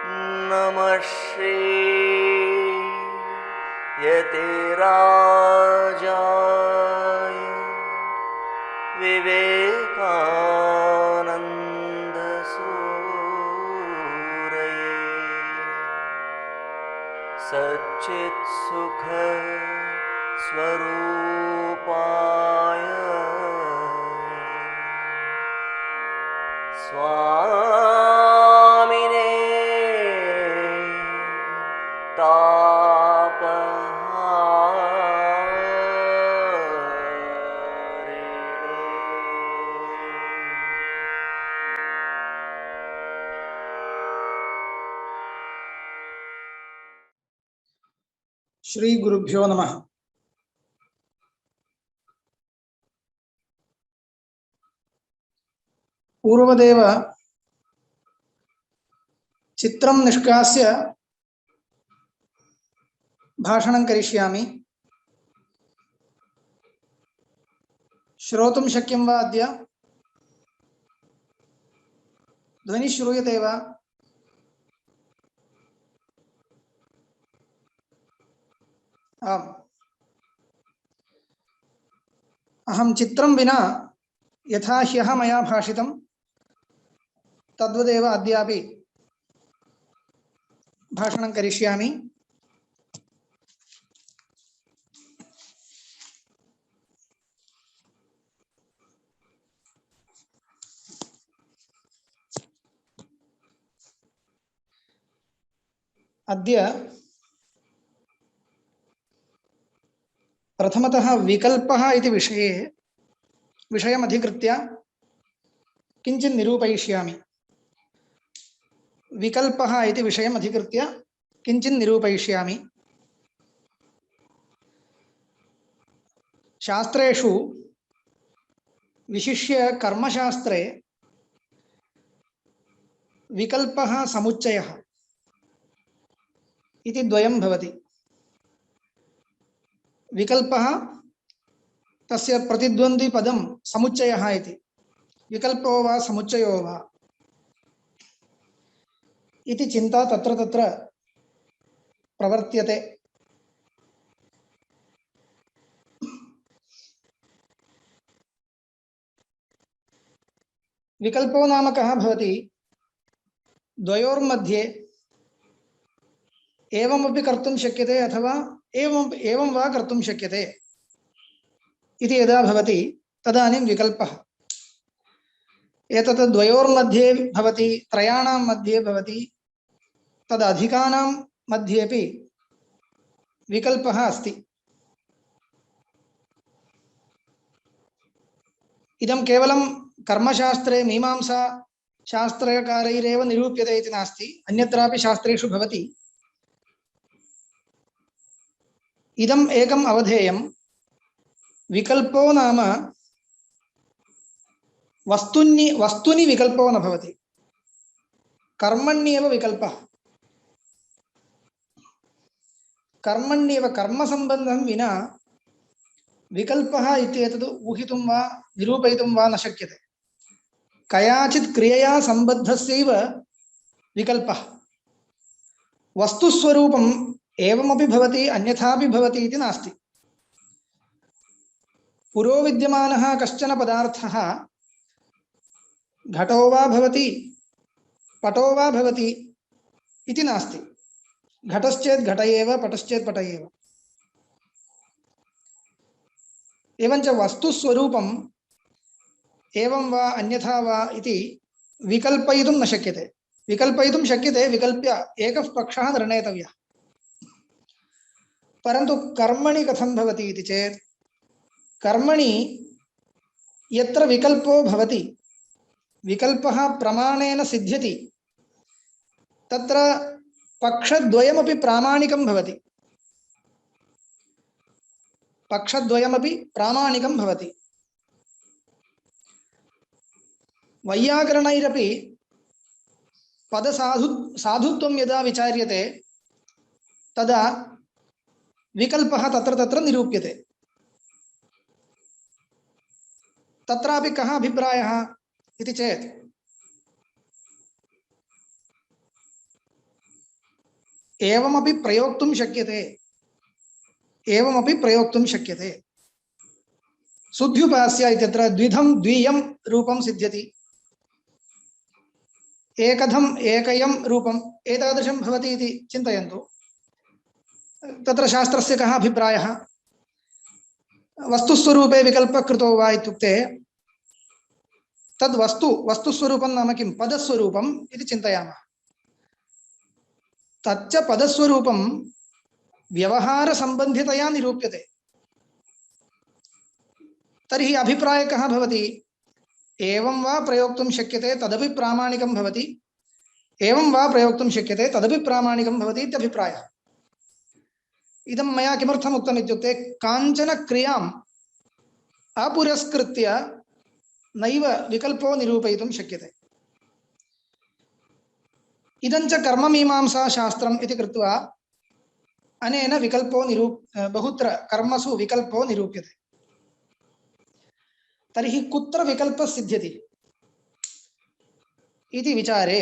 नमः श्री यतिराजाय विवेकानंद सूरये सच्चित्सुख स्वरूपाय स्वामिने श्री गुरुभ्यो नमः। पूर्वदेव चित्रं निष्कास्य भाषणं करिष्यामि। श्रोतुं शक्यं वा? अद्य ध्वनि श्रूयते वा? आम्। अहं चित्रं विना यथा ह्यः मया भाषितं तद्वदेव अद्यापि भाषणं करिष्यामि। अद्य प्रथमतः विकल्पः इति विषयमधिकृत्य किञ्चित् निरूपयिष्यामि। विकल्पः इति विषयमधिकृत्य किञ्चित् निरूपयिष्यामि। शास्त्रेषु विशिष्य कर्मशास्त्रे विकल्पः समुच्चयः इति द्वयं भवति। विकल्पः तस्य प्रतिद्वन्द्वी पदं समुच्चयः इति। विकल्पो वा समुच्चयो वा इति चिन्ता तत्र तत्र प्रवर्त्यते। विकल्पो नाम कः भवति? द्वयोर्मध्ये एवमपि कर्तुं शक्यते अथवा एवं वा कर्तुं शक्यते इति यदा भवति तदानीं विकल्पः। एतत् द्वयोर्मध्ये भवति, त्रयाणां मध्ये भवति, तदधिकानां मध्येपि विकल्पः अस्ति। इदं केवलं कर्मशास्त्रे मीमांसा शास्त्रकारैरेव निरूप्यते इति नास्ति, अन्यत्रापि शास्त्रेषु भवति। इदम् एकम् अवधेयं। विकल्पो नाम वस्तुनि विकल्पो न भवति, कर्मण्येव विकल्पः। कर्मण्येव कर्मसम्बन्धं विना विकल्पः इत्येतत् ऊहितुं वा निरूपयितुं वा न शक्यते। कयाचित् क्रियया सम्बद्धस्यैव विकल्पः। वस्तुस्वरूपम् एवमपि भवति अन्यथापि भवति इति नास्ति। पुरोविद्यमानः कश्चन पदार्थः घटो वा भवति पटो वा भवति इति नास्ति। घटश्चेत् घट एव, पटश्चेत् पट एव। एवञ्च वस्तुस्वरूपम् एवं वा अन्यथा वा इति विकल्पयितुं न शक्यते। विकल्पयितुं शक्यते, विकल्प्य एकः पक्षः निर्णेतव्यः। परन्तु कर्मणि कथं भवति इति चेत्, कर्मणि यत्र विकल्पो भवति, विकल्पः प्रमाणेन सिद्ध्यति, तत्र पक्षद्वयमपि प्रामाणिकं भवति। पक्षद्वयमपि प्रामाणिकं भवति। वैयाकरणैरपि पदसाधुत्वं यदा विचार्यते तदा विकल्पः तत्र तत्र निरूप्यते। तत्रापि कः अभिप्रायः इति चेत्, एवमपि प्रयोक्तुं शक्यते, एवमपि प्रयोक्तुं शक्यते। सुध्युपास्य इत्यत्र द्विधं द्वियं रूपं सिद्ध्यति, एकधम् एकयं रूपम् एतादृशं भवति इति चिन्तयन्तु। तत्र शास्त्रस्य कः अभिप्रायः? वस्तुस्वरूपे विकल्पः कृतो वा इत्युक्ते तद् वस्तुस्वरूपं नाम किं? पदस्वरूपम् इति चिन्तयामः। तच्च पदस्वरूपं व्यवहारसम्बन्धितया निरूप्यते। तर्हि अभिप्रायः कः भवति? एवं वा प्रयोक्तुं शक्यते तदपि प्रामाणिकं भवति, एवं वा प्रयोक्तुं शक्यते तदपि प्रामाणिकं भवति इत्यभिप्रायः। इदं मया किमर्थम् उक्तम् इत्युक्ते काञ्चन क्रियाम् अपुरस्कृत्य नैव विकल्पो निरूपयितुं शक्यते। इदञ्च कर्ममीमांसा शास्त्रम् इति कृत्वा अनेन विकल्पो बहुत्र कर्मसु विकल्पो निरूप्यते। तर्हि कुत्र विकल्पः सिद्ध्यति इति विचारे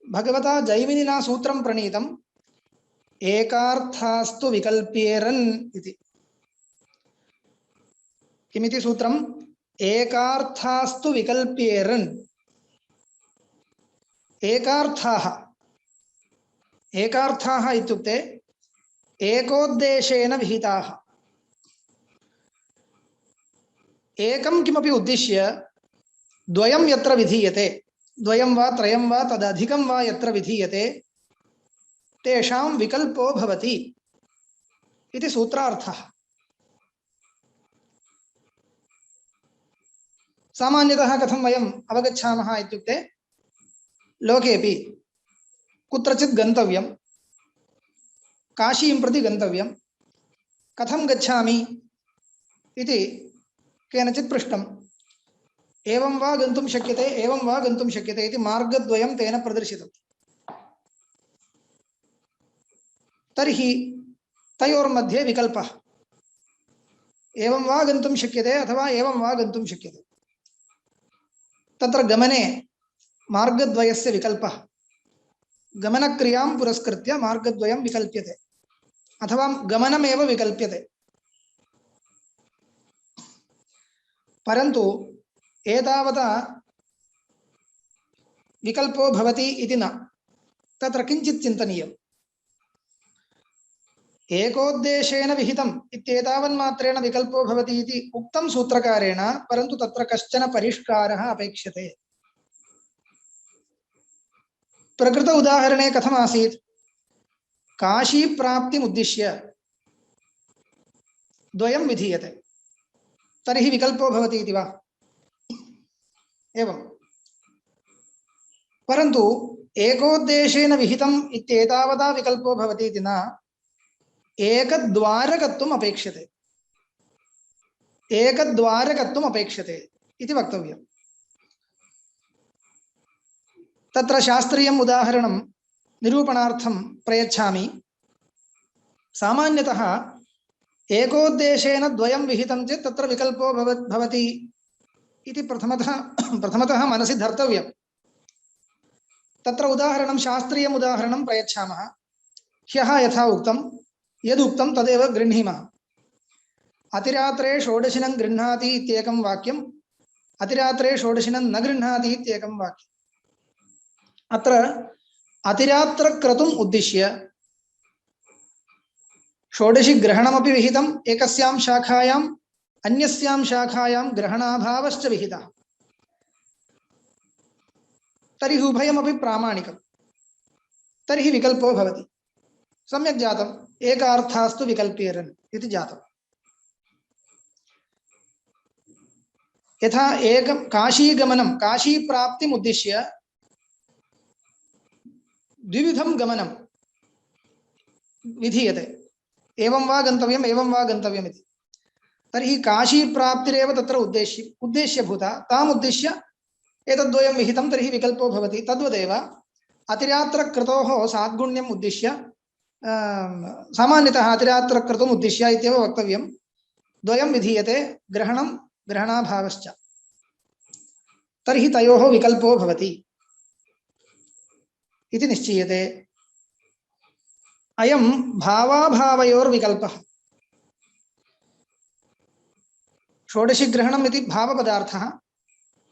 भगवता जैमिनिना सूत्रं प्रणीतम् एकार्थास्तु विकल्प्येरन् इति। किमिति सूत्रम्? एकार्थास्तु विकल्प्येरन्। एकार्थाः, एकार्थाः इत्युक्ते एकोद्देशेन विहिताः। एकं किमपि उद्दिश्य द्वयं यत्र विधीयते, द्वयं वा त्रयं वा तदधिकं वा यत्र विधीयते तेषां विकल्पो भवति इति सूत्रार्थः। सामान्यतः कथं वयम् अवगच्छामः इत्युक्ते लोकेपि कुत्रचित् गन्तव्यं, काशीं प्रति गन्तव्यं, कथं गच्छामि इति केनचित् पृष्टम्। एवं वा गन्तुं शक्यते, एवं वा गन्तुं शक्यते इति मार्गद्वयं तेन प्रदर्शितम्। तर्हि तयोर्मध्ये विकल्पः, एवं वा गन्तुं शक्यते अथवा एवं वा गन्तुं शक्यते। तत्र गमने मार्गद्वयस्य विकल्पः, गमनक्रियां पुरस्कृत्य मार्गद्वयं विकल्प्यते अथवा गमनमेव विकल्प्यते। परन्तु एतावता विकल्पो भवति इति न, तत्र किञ्चित् चिन्तनीयम्। एकोद्देशेन विहितम् इत्येतावन्मात्रेण विकल्पो भवति इति उक्तं सूत्रकारेण, परन्तु तत्र कश्चन परिष्कारः अपेक्ष्यते। प्रकृत उदाहरणे कथमासीत्? काशी प्राप्तिम् उद्दिश्य द्वयं विधीयते, तर्हि विकल्पो भवति इति वा? एवं। परन्तु एकोद्देशेन विहितम् इत्येतावता विकल्पो भवति इति न, एकद्वारकत्वम् अपेक्ष्यते, एकद्वारकत्वम् अपेक्ष्यते इति वक्तव्यम्। तत्र शास्त्रीयम् उदाहरणं निरूपणार्थं प्रयच्छामि। सामान्यतः एकोद्देशेन द्वयं विहितं चेत् तत्र विकल्पो भवति इति प्रथमतः मनसि धर्तव्यम्। तत्र उदाहरणं, शास्त्रीयम् उदाहरणं प्रयच्छामः। ह्यः यथा उक्तं, यदुक्तं तदेव गृह्णीमः। अतिरात्रे षोडशिनं गृह्णाति इत्येकं वाक्यम्, अतिरात्रे षोडशिनं न गृह्णाति इत्येकं वाक्यम्। अत्र अतिरात्रक्रतुम् उद्दिश्य षोडशी ग्रहणमपि विहितम् एकस्यां शाखायाम्, अन्यस्यां शाखायां ग्रहणाभावश्च विहितः। तर्हि उभयमपि प्रामाणिकं, तर्हि विकल्पो भवति। सम्यक् जातम्। एकार्थास्तु विकल्प्येरन् इति जातम्। यथा एकं काशीगमनं, काशीप्राप्तिम् उद्दिश्य द्विविधं गमनं विधीयते, एवं वा गन्तव्यम्, एवं वा गन्तव्यम् इति। तर्हि काशीप्राप्तिरेव तत्र उद्देश्यभूता, ताम् उद्दिश्य एतद्वयं विहितं, तर्हि विकल्पो भवति। तद्वदेव अतिरात्रक्रतोः साद्गुण्यम् उद्दिश्य, सामान्यतः अतिरात्रक्रतुम् उद्दिश्य इत्येव वक्तव्यं, द्वयं विधीयते, ग्रहणं ग्रहणाभावश्च। तर्हि तयोः विकल्पो भवति इति निश्चीयते। अयं भावाभावयोर्विकल्पः। षोडशिग्रहणम् इति भावपदार्थः,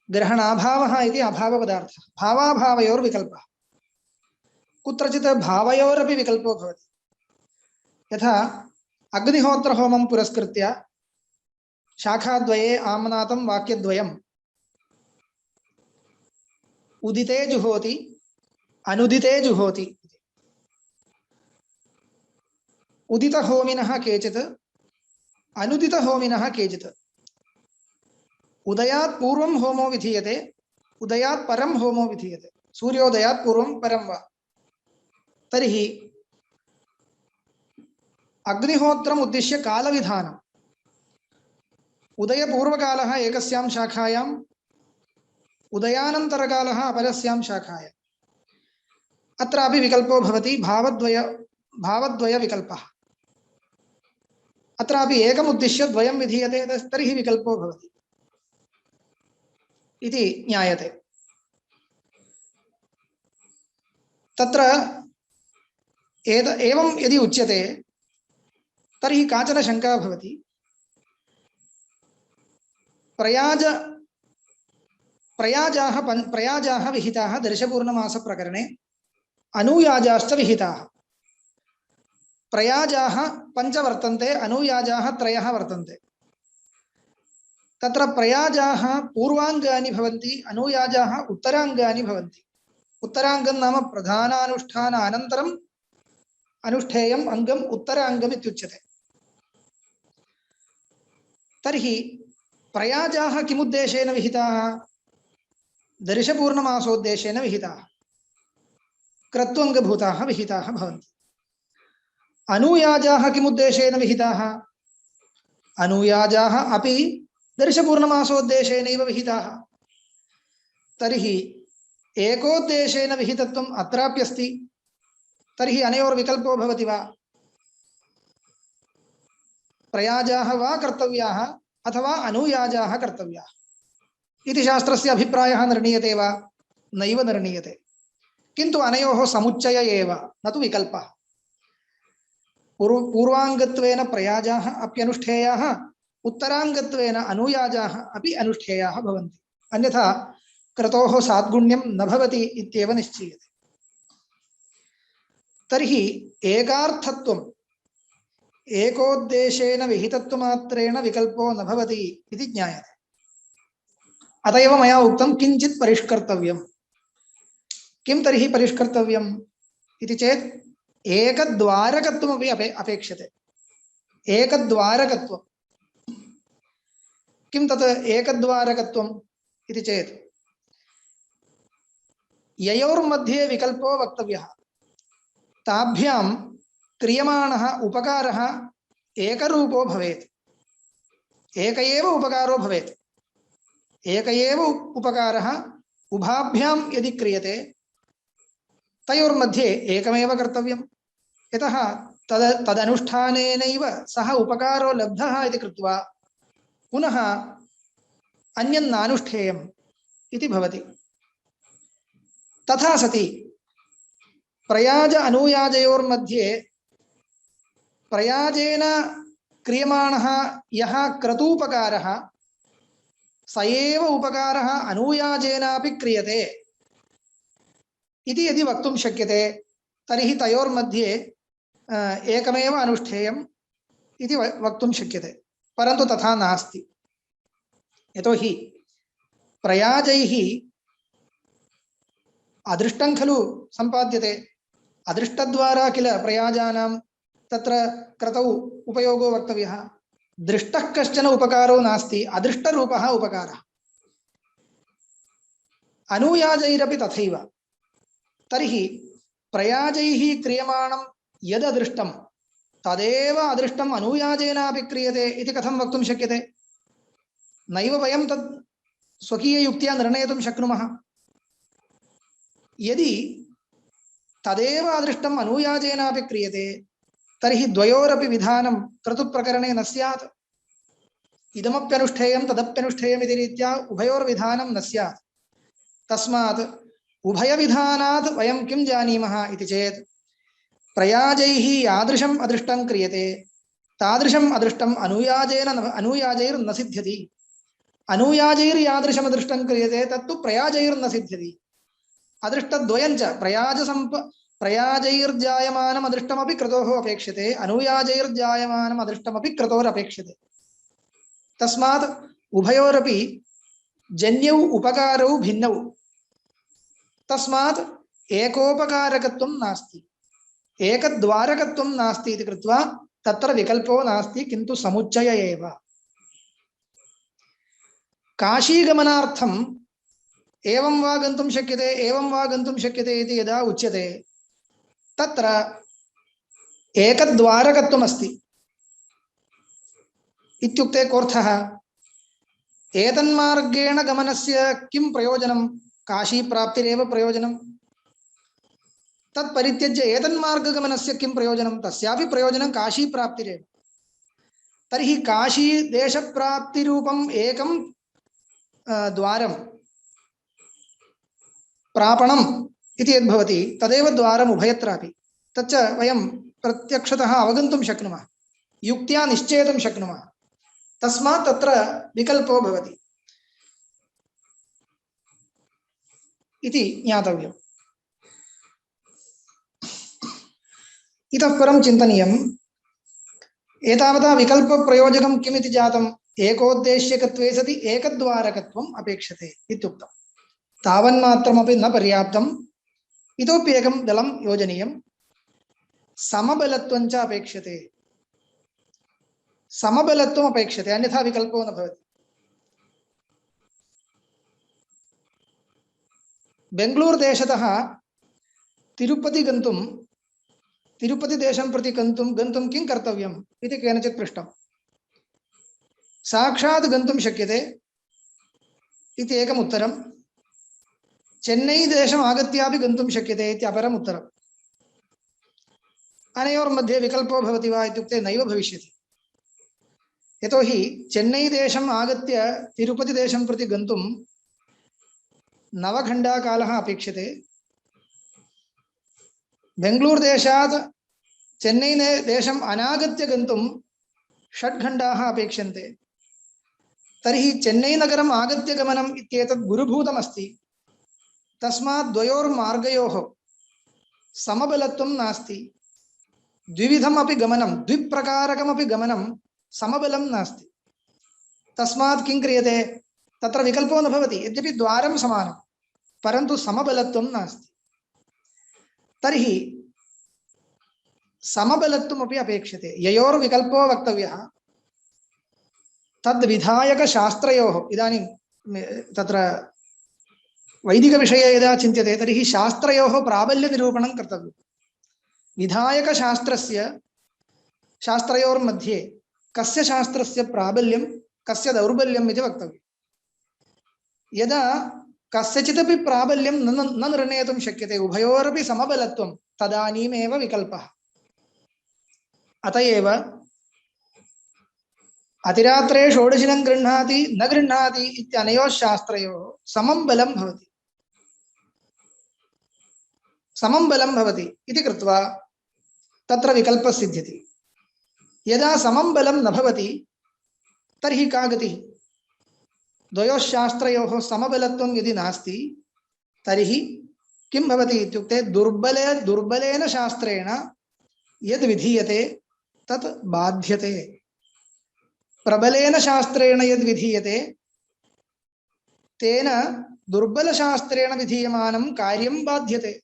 ग्रहणाभावः इति अभावपदार्थः। भावाभावयोर्विकल्पः। कुत्रचित् भावयोरपि विकल्पो भवति। यथा अग्निहोत्रहोमं पुरस्कृत्य शाखाद्वये आम्नातं वाक्यद्वयम् उदिते जुहोति अनुदिते जुहोति। उदितहोमिनः केचित् अनुदितहोमिनः केचित्। उदयात् पूर्वं होमो विधीयते, उदयात् परं होमो विधीयते। सूर्योदयात् पूर्वं परं वा। तर्हि अग्निहोत्रम् उद्दिश्य कालविधानम्। उदयपूर्वकालः एकस्यां शाखायाम्, उदयानन्तरकालः अपरस्यां शाखायाम्। अत्रापि विकल्पो भवति, भावद्वयविकल्पः। अत्रापि एकमुद्दिश्य द्वयं विधीयते, तर्हि विकल्पो भवति इति ज्ञायते। तत्र एवं यदि उच्यते तर्हि काचन शंका भवति। प्रयाजाः विहिताः दर्शपूर्णमासप्रकरणे, अनूयाजाश्च विहिताः। प्रयाजाः पञ्च वर्तन्ते, अनूयाजाः त्रयः वर्तन्ते। तत्र प्रयाजाः पूर्वाङ्गानि भवन्ति, अनूयाजाः उत्तराङ्गानि भवन्ति। उत्तराङ्गं नाम प्रधानानुष्ठान अनन्तरम् अनुष्ठेयम् अङ्गम् उत्तराङ्गम् इत्युच्यते। तर्हि प्रयाजाः किमुद्देशेन विहिताः? दर्शपूर्णमासोद्देशेन विहिताः, क्रत्वङ्गभूताः विहिताः भवन्ति। अनूयाजाः किमुद्देशेन विहिताः? अनूयाजाः अपि दर्शपूर्णमासोद्देशेनैव विहिताः। तर्हि एकोद्देशेन विहितत्वम् अत्राप्यस्ति। तर्हि अनयोर्विकल्पो भवति वा? प्रयाजाः वा कर्तव्याः अथवा अनूयाजाः कर्तव्याः इति शास्त्रस्य अभिप्रायः निर्णीयते वा? नैव निर्णीयते। किन्तु अनयोः समुच्चय एव, न तु विकल्पः। पूर्वाङ्गत्वेन प्रयाजाः अप्यनुष्ठेयाः, उत्तराङ्गत्वेन अनूयाजाः अपि अनुष्ठेयाः भवन्ति। अन्यथा क्रतोः साद्गुण्यं न भवति इत्येव निश्चीयते। तर्हि एकार्थत्वम् एकोद्देशेन विहितत्वमात्रेण विकल्पो न भवति इति ज्ञायते। अत एव मया उक्तं किञ्चित् परिष्कर्तव्यम्। किं तर्हि परिष्कर्तव्यम् इति चेत् एकद्वारकत्वमपि अपेक्षते। एकद्वारकत्वं किं तत् एकद्वारकत्वम् इति चेत् ययोर्मध्ये विकल्पो वक्तव्यः, ताभ्यां क्रियमाणः उपकारः एकरूपो भवेत्, एक एव उपकारो भवेत्। एक एव उपकारः उभाभ्यां यदि क्रियते तयोर्मध्ये एकमेव कर्तव्यं। यतः तदनुष्ठानेनैव सः उपकारो लब्धः इति कृत्वा पुनः अन्यन्नानुष्ठेयम् इति भवति। तथा सति प्रयाज अनूयाजयोर्मध्ये प्रयाजेन क्रियमाणः यः क्रतूपकारः स एव उपकारः अनूयाजेनापि क्रियते इति यदि वक्तुं शक्यते तर्हि तयोर्मध्ये एकमेव अनुष्ठेयम् इति वक्तुं शक्यते। परन्तु तथा नास्ति। यतोहि प्रयाजैः अदृष्टं खलु सम्पाद्यते। अदृष्टद्वारा किल प्रयाजानां तत्र क्रतौ उपयोगो वक्तव्यः। दृष्टः कश्चन उपकारो नास्ति, अदृष्टरूपः उपकारः। अनूयाजैरपि तथैव। तर्हि प्रयाजैः क्रियमाणं यददृष्टं तदेव अदृष्टम् अनूयाजेनापि क्रियते इति कथं वक्तुं शक्यते? नैव वयं तत् स्वकीययुक्त्या निर्णेतुं शक्नुमः। यदि तदेव अदृष्टम् अनूयाजेनापि क्रियते तर्हि द्वयोरपि विधानं क्रतुप्रकरणे न स्यात्। इदमप्यनुष्ठेयं तदप्यनुष्ठेयम् इति रीत्या उभयोर्विधानं न स्यात्। तस्मात् उभयविधानात् वयं किं जानीमः इति चेत् प्रयाजैः यादृशम् अदृष्टं क्रियते तादृशम् अदृष्टम् अनुयाजैर्न सिद्ध्यति अनुयाजैर्यादृशम् अदृष्टं क्रियते तत्तु प्रयाजैर्न सिद्ध्यति अदृष्टद्वयञ्च प्रयाजैर्जायमानम् अदृष्टमपि क्रतोः अपेक्षते अनुयाजैर्जायमानम् अदृष्टमपि क्रतोरपेक्षते तस्मात् उभयोरपि जन्यौ उपकारौ भिन्नौ तस्मात् एकोपकारकत्वं नास्ति एकद्वारकत्वं नास्ति इति कृत्वा तत्र विकल्पो नास्ति किन्तु समुच्चय एव काशीगमनार्थम् एवं वा गन्तुं शक्यते एवं वा गन्तुं शक्यते इति यदा उच्यते तत्र एकद्वारकत्वम् अस्ति इत्युक्ते कोऽर्थः एतन्मार्गेण गमनस्य किं प्रयोजनं काशी प्राप्तिरेव प्रयोजनं तत्परित्यज्य एतन्मार्गगमनस्य किं प्रयोजनं तस्यापि प्रयोजनं काशी प्राप्तिरेव तर्हि काशी देशप्राप्तिरूपम् एकं द्वारं प्रापणम् इति यद्भवति तदेव द्वारम् उभयत्रापि तच्च वयं प्रत्यक्षतः अवगन्तुं शक्नुमः युक्त्या निश्चेतुं शक्नुमः तस्मात् तत्र विकल्पो भवति इति ज्ञातव्यम् इतः परं चिन्तनीयम् एतावता विकल्पप्रयोजकं किमिति जातम् एकोद्देश्यकत्वे सति एकद्वारकत्वम् अपेक्षते इत्युक्तम् तावन्मात्रमपि न पर्याप्तम् इतोपि एकं दलं योजनीयं समबलत्वं च अपेक्षते समबलत्वम् अपेक्षते अन्यथा विकल्पो न भवति बेंगळूरुदेशतः तिरुपति गन्तुं तिरुपतिदेशं प्रति गन्तुं किं कर्तव्यम् इति केनचित् पृष्टं साक्षात् गन्तुं शक्यते इति एकम् उत्तरं चेन्नै देशम् आगत्यापि गन्तुं शक्यते इति अपरम् उत्तरम् अनयोर्मध्ये विकल्पो भवति वा इत्युक्ते नैव भविष्यति यतोहि चेन्नै देशम् आगत्य तिरुपतिदेशं प्रति गन्तुं 9 घण्टाकालः अपेक्षते बेंगळूरुदेशात् चेन्नै देशम् अनागत्य गन्तुं 6 घण्टाः अपेक्षन्ते तर्हि चेन्नै नगरम् आगत्य गमनम् इत्येतत् गुरुभूतमस्ति तस्मात् द्वयोर्मार्गयोः समबलत्वं नास्ति द्विविधमपि गमनं द्विप्रकारकमपि गमनं समबलं नास्ति तस्मात् किं क्रियते तत्र विकल्पो न भवति यद्यपि द्वारं समानं परन्तु समबलत्वं नास्ति तर्हि समबलत्वमपि अपेक्षते ययोर्विकल्पो वक्तव्यः तद्विधायकशास्त्रयोः इदानीं तत्र वैदिकविषये यदा चिन्त्यते तर्हि शास्त्रयोः प्राबल्यनिरूपणं कर्तव्यं विधायकशास्त्रस्य शास्त्रयोर्मध्ये कस्य शास्त्रस्य प्राबल्यं कस्य दौर्बल्यम् इति वक्तव्यं यदा कस्यचिदपि प्राबल्यं न निर्णेतुं शक्यते उभयोरपि समबलत्वं तदानीमेव विकल्पः अत एव अतिरात्रे षोडशिनं गृह्णाति न गृह्णाति इत्यनयोः शास्त्रयोः समं बलं भवति समं बलं भवति इति कृत्वा तत्र विकल्पः सिद्ध्यति यदा समं बलं न भवति तर्हि का गतिः द्वयोः शास्त्रयोः समबलत्वं यदि नास्ति तर्हि किं भवति इत्युक्ते दुर्बलेन शास्त्रेण यद् विधीयते तत् बाध्यते प्रबलेन शास्त्रेण यद् विधीयते तेन दुर्बलशास्त्रेण विधीयमानं कार्यं बाध्यते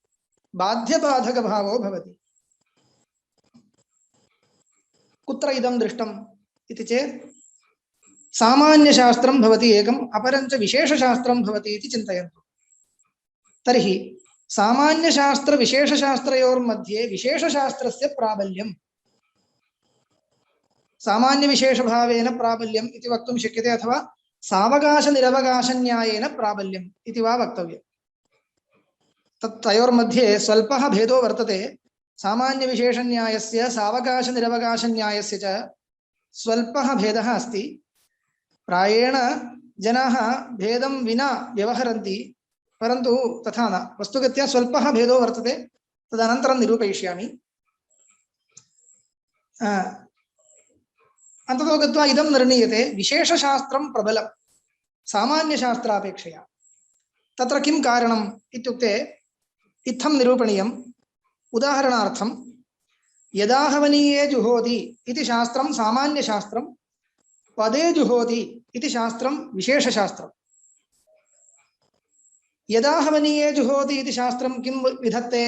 बाध्यबाधकभावो भवति कुत्र इदं दृष्टम् इति चेत् सामान्यशास्त्रं भवति एकम् अपरञ्च विशेषशास्त्रं भवति इति चिन्तयन्तु तर्हि सामान्यशास्त्रविशेषशास्त्रयोर्मध्ये विशेषशास्त्रस्य प्राबल्यं सामान्यविशेषभावेन प्राबल्यम् इति वक्तुं शक्यते अथवा सावकाशनिरवकाशन्यायेन प्राबल्यम् इति वा वक्तव्यम् तयोर्मध्ये स्वल्पः भेदो वर्तते सामान्यविशेषन्यायस्य सावकाशनिरवकाशन्यायस्य च स्वल्पः भेदः अस्ति प्रायेण जनाः भेदं विना व्यवहरन्ति परन्तु तथा न वस्तुगत्या स्वल्पः भेदो वर्तते तदनन्तरं निरूपयिष्यामि अन्ततो गत्वा इदं निर्णीयते विशेषशास्त्रं प्रबलं सामान्यशास्त्रापेक्षया। तत्र किं कारणम् इत्युक्ते इत्थं निरूपणीयम्। उदाहरणार्थं यदाहवनीये जुहोति इति शास्त्रं सामान्यशास्त्रं, पदे जुहोति इति शास्त्रं विशेषशास्त्रं। यदाहवनीये जुहोति इति शास्त्रं किं विधत्ते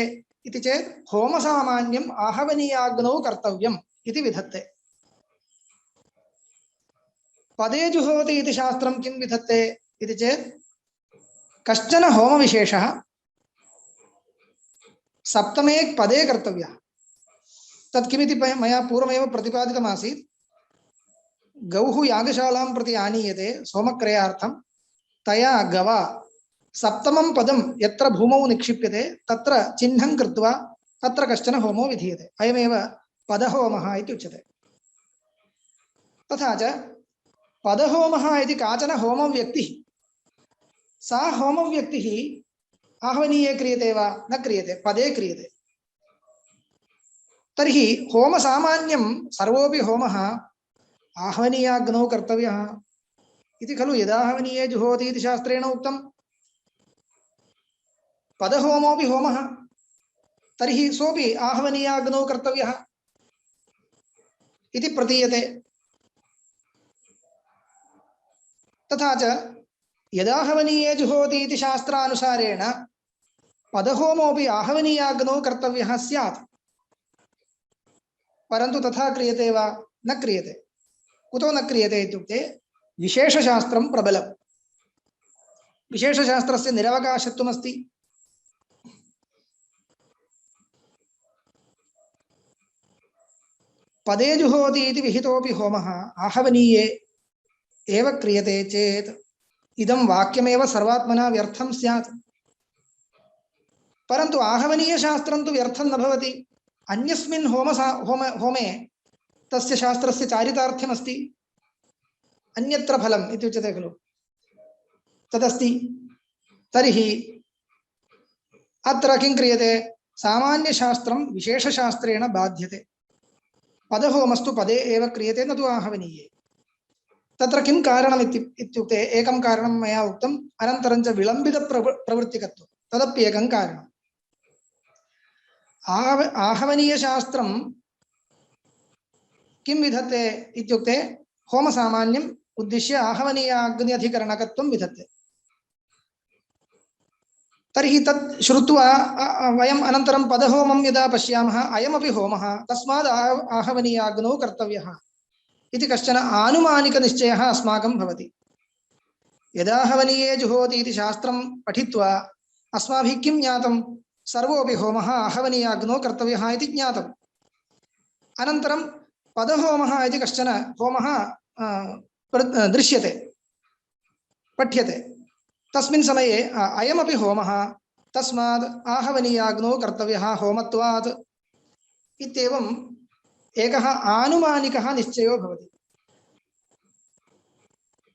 इति चेत् होमसामान्यम् आहवनीयाग्नौ कर्तव्यम् इति विधत्ते। पदे जुहोति इति शास्त्रं किं विधत्ते इति चेत् कश्चन होमविशेषः सप्तमे पदे कर्तव्यः। तत् किमिति मया पूर्वमेव प्रतिपादितमासीत्। गौः यागशालां प्रति आनीयते सोमक्रयार्थं, तया गवा सप्तमं पदं यत्र भूमौ निक्षिप्यते तत्र चिह्नं कृत्वा तत्र कश्चन होमो विधीयते। अयमेव पदहोमः इति उच्यते। तथा च पदहोमः इति काचन होमव्यक्तिः, सा होमव्यक्तिः आहवनीये क्रियते वा न क्रियते, पदे क्रियते। तर्हि होमसामान्यं सर्वोऽपि होमः आहवनीयाग्नौ कर्तव्यः इति खलु यदाहवनीये जुहोति इति शास्त्रेण उक्तं। पदहोमोऽपि होमः, तर्हि सोऽपि आहवनीयाग्नौ कर्तव्यः इति प्रतीयते। तथा च यदाहवनीये जुहोति इति शास्त्रानुसारेण पदहोमोऽपि आहवनीयाग्नौ कर्तव्यः स्यात्, परन्तु तथा क्रियते वा न क्रियते। कुतो न क्रियते इत्युक्ते विशेषशास्त्रं प्रबलं। विशेषशास्त्रस्य निरवकाशत्वमस्ति। पदे जुहोति इति विहितोऽपि होमः आहवनीये एव क्रियते चेत् इदं वाक्यमेव सर्वात्मना व्यर्थं स्यात्। परन्तु आहवनीयशास्त्रं तु व्यर्थं न भवति। अन्यस्मिन् होमे तस्य शास्त्रस्य चारितार्थ्यमस्ति। अन्यत्र फलम् इति उच्यते खलु, तदस्ति। तर्हि अत्र किं क्रियते? सामान्यशास्त्रं विशेषशास्त्रेण बाध्यते। पदहोमस्तु पदे एव क्रियते, न तु आहवनीये। तत्र किं कारणम् इत्युक्ते एकं कारणं मया उक्तम्, अनन्तरं च विलम्बितप्रवृत्तिकत्वं, तदप्येकं कारणम्। आहवनीयशास्त्रं किं विधत्ते इत्युक्ते होमसामान्यम् उद्दिश्य आहवनीयाग्न्यधिकरणकत्वं विधत्ते। तर्हि तत् श्रुत्वा वयम् अनन्तरं पदहोमं यदा पश्यामः, अयमपि होमः, तस्मात् आहवनीयाग्नौ कर्तव्यः इति कश्चन आनुमानिकनिश्चयः अस्माकं भवति। यदाहवनीये जुहोति इति शास्त्रं पठित्वा अस्माभिः किं ज्ञातं? सर्वोऽपि होमः आहवनीयाग्नौ कर्तव्यः इति ज्ञातम्। अनन्तरं पदहोमः इति कश्चन होमः दृश्यते, पठ्यते। तस्मिन् समये अयमपि होमः, तस्मात् आहवनीयाग्नौ कर्तव्यः होमत्वात् इत्येवम् एकः आनुमानिकः निश्चयो भवति।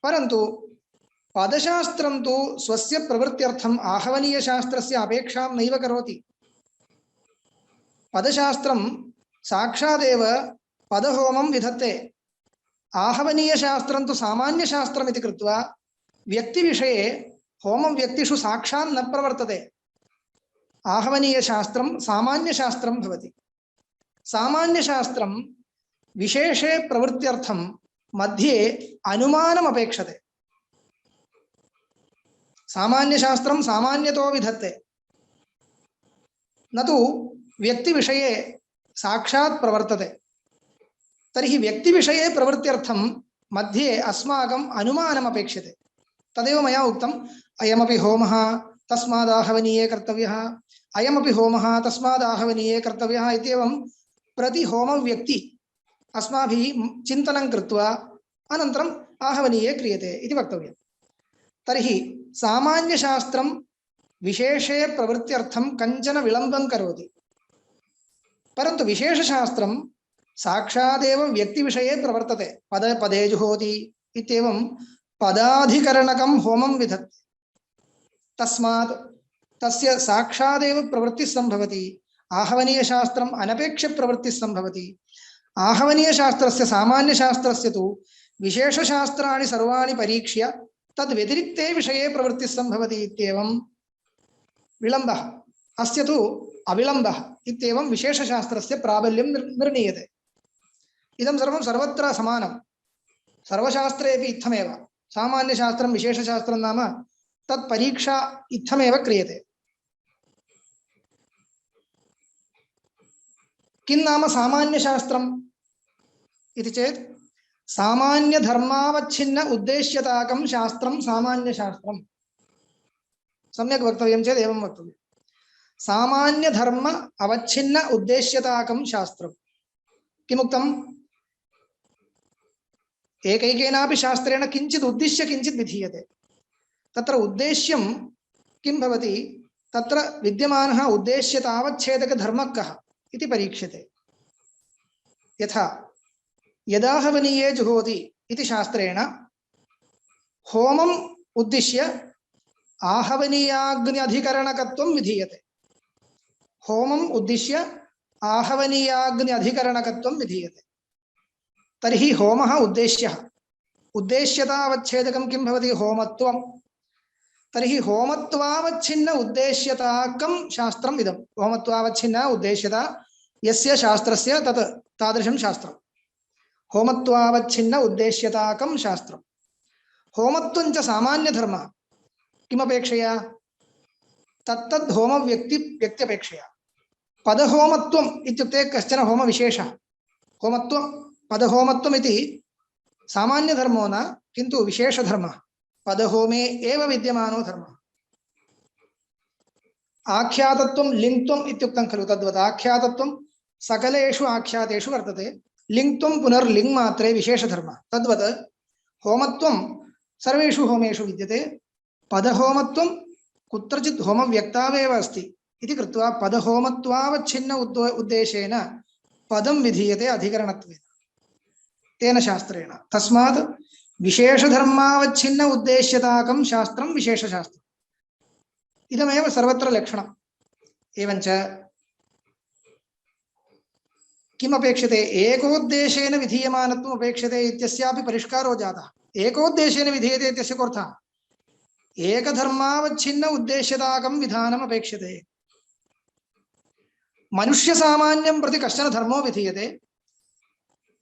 परन्तु पदशास्त्रं तु स्वस्य प्रवृत्त्यर्थम् आहवनीयशास्त्रस्य अपेक्षां नैव करोति। पदशास्त्रं साक्षादेव पदहोमं विधत्ते। आहवनीयशास्त्रं तु सामान्यशास्त्रमिति कृत्वा व्यक्तिविषये होमं व्यक्तिषु साक्षात् न प्रवर्तते। आहवनीयशास्त्रं सामान्यशास्त्रं भवति। सामान्यशास्त्रं विशेषे प्रवृत्त्यर्थं मध्ये अनुमानम् अपेक्षते। सामान्यशास्त्रं सामान्यतो विधत्ते, न तु व्यक्तिविषये साक्षात् प्रवर्तते। तर्हि व्यक्तिविषये प्रवृत्त्यर्थं मध्ये अस्माकम् अनुमानम् अपेक्षते। तदेव मया उक्तम्, अयमपि होमः तस्मात् आहवनीये कर्तव्यः, अयमपि होमः तस्मात् आहवनीये कर्तव्यः इत्येवं प्रति होमव्यक्ति अस्माभिः चिन्तनं कृत्वा अनन्तरम् आहवनीये क्रियते इति वक्तव्यम्। तर्हि सामान्यशास्त्रं विशेषे प्रवृत्त्यर्थं कञ्चन विलम्बं करोति, परन्तु विशेषशास्त्रं साक्षादेव व्यक्तिविषये प्रवर्तते। पदे जुहोति इत्येवं पदाधिकरणकं होमं विधत्ते। तस्मात् तस्य साक्षादेव प्रवृत्तिः सम्भवति। आहवनीयशास्त्रम् अनपेक्ष प्रवृत्तिः सम्भवति। आहवनीयशास्त्रस्य सामान्यशास्त्रस्य तु विशेषशास्त्राणि सर्वाणि परीक्ष्य तद्व्यतिरिक्ते विषये प्रवृत्तिः सम्भवति इत्येवं विलम्बः अस्य तु अविलम्बः इत्येवं विशेषशास्त्रस्य प्राबल्यं निर्णीयते। इदं सर्वं सर्वत्र समानं, सर्वशास्त्रेपि इत्थमेव। सामान्यशास्त्रं विशेषशास्त्रं नाम तत् परीक्षा इत्थमेव क्रियते। किं नाम सामान्यशास्त्रम् इति चेत् सामान्यधर्मावच्छिन्न उद्देश्यताकं शास्त्रं सामान्यशास्त्रम्। सम्यक् वक्तव्यं चेत् एवं वक्तव्यम्। सामान्यधर्म अवच्छिन्न उद्देश्यताकं शास्त्रम्। किमुक्तम्? एकैकेनापि शास्त्रेण किञ्चित् उद्दिश्य किञ्चित् विधीयते। तत्र उद्देश्यं किं भवति? तत्र विद्यमानः उद्देश्यतावच्छेदकधर्मः कः इति परीक्ष्यते। यथा यदाहवनीये जुहोति इति शास्त्रेण होमम् उद्दिश्य आहवनीयाग्न्यधिकरणकत्वं विधीयते। होमम् उद्दिश्य आहवनीयाग्न्यधिकरणकत्वं विधीयते। तर्हि होमः उद्देश्यः, उद्देश्यतावच्छेदकं किं भवति? होमत्वं। तर्हि होमत्वावच्छिन्न उद्देश्यताकं शास्त्रम् इदं। होमत्वावच्छिन्न उद्देश्यता यस्य शास्त्रस्य तत् तादृशं शास्त्रम्। होमत्वावच्छिन्न उद्देश्यताकं शास्त्रम्। होमत्वं च सामान्यधर्मः। किमपेक्षया? तत्तद् होमव्यक्त्यपेक्षया। पदहोमत्वम् इत्युक्ते कश्चन होमविशेषः। होमत्वं पदहोमत्वम् इति सामान्यधर्मो न, किन्तु विशेषधर्मः। पदहोमे एव विद्यमानो धर्मः। आख्यातत्वं लिङ्त्वम् इत्युक्तं खलु, तद्वत् आख्यातत्वं सकलेषु आख्यातेषु वर्तते। लिङ्त्वं पुनर्लिङ् मात्रे विशेषधर्मः। तद्वत् होमत्वं सर्वेषु होमेषु विद्यते। पदहोमत्वं कुत्रचित् होमव्यक्तावेव अस्ति इति कृत्वा पदहोमत्वावच्छिन्न उद्देशेन पदं विधीयते अधिकरणत्वेन तेन शास्त्रेण। तस्मात् विशेषधर्मावच्छिन्न उद्देश्यताकं शास्त्रं विशेषशास्त्रम्। इदमेव सर्वत्र लक्षणम्। एवञ्च किमपेक्षते? एकोद्देशेन विधीयमानत्वम् अपेक्षते इत्यस्यापि परिष्कारो जातः। एकोद्देशेन विधीयते इत्यस्य कोऽर्थः? एकधर्मावच्छिन्न उद्देश्यताकं विधानम् अपेक्षते। मनुष्यसामान्यं प्रति कश्चन धर्मो विधीयते,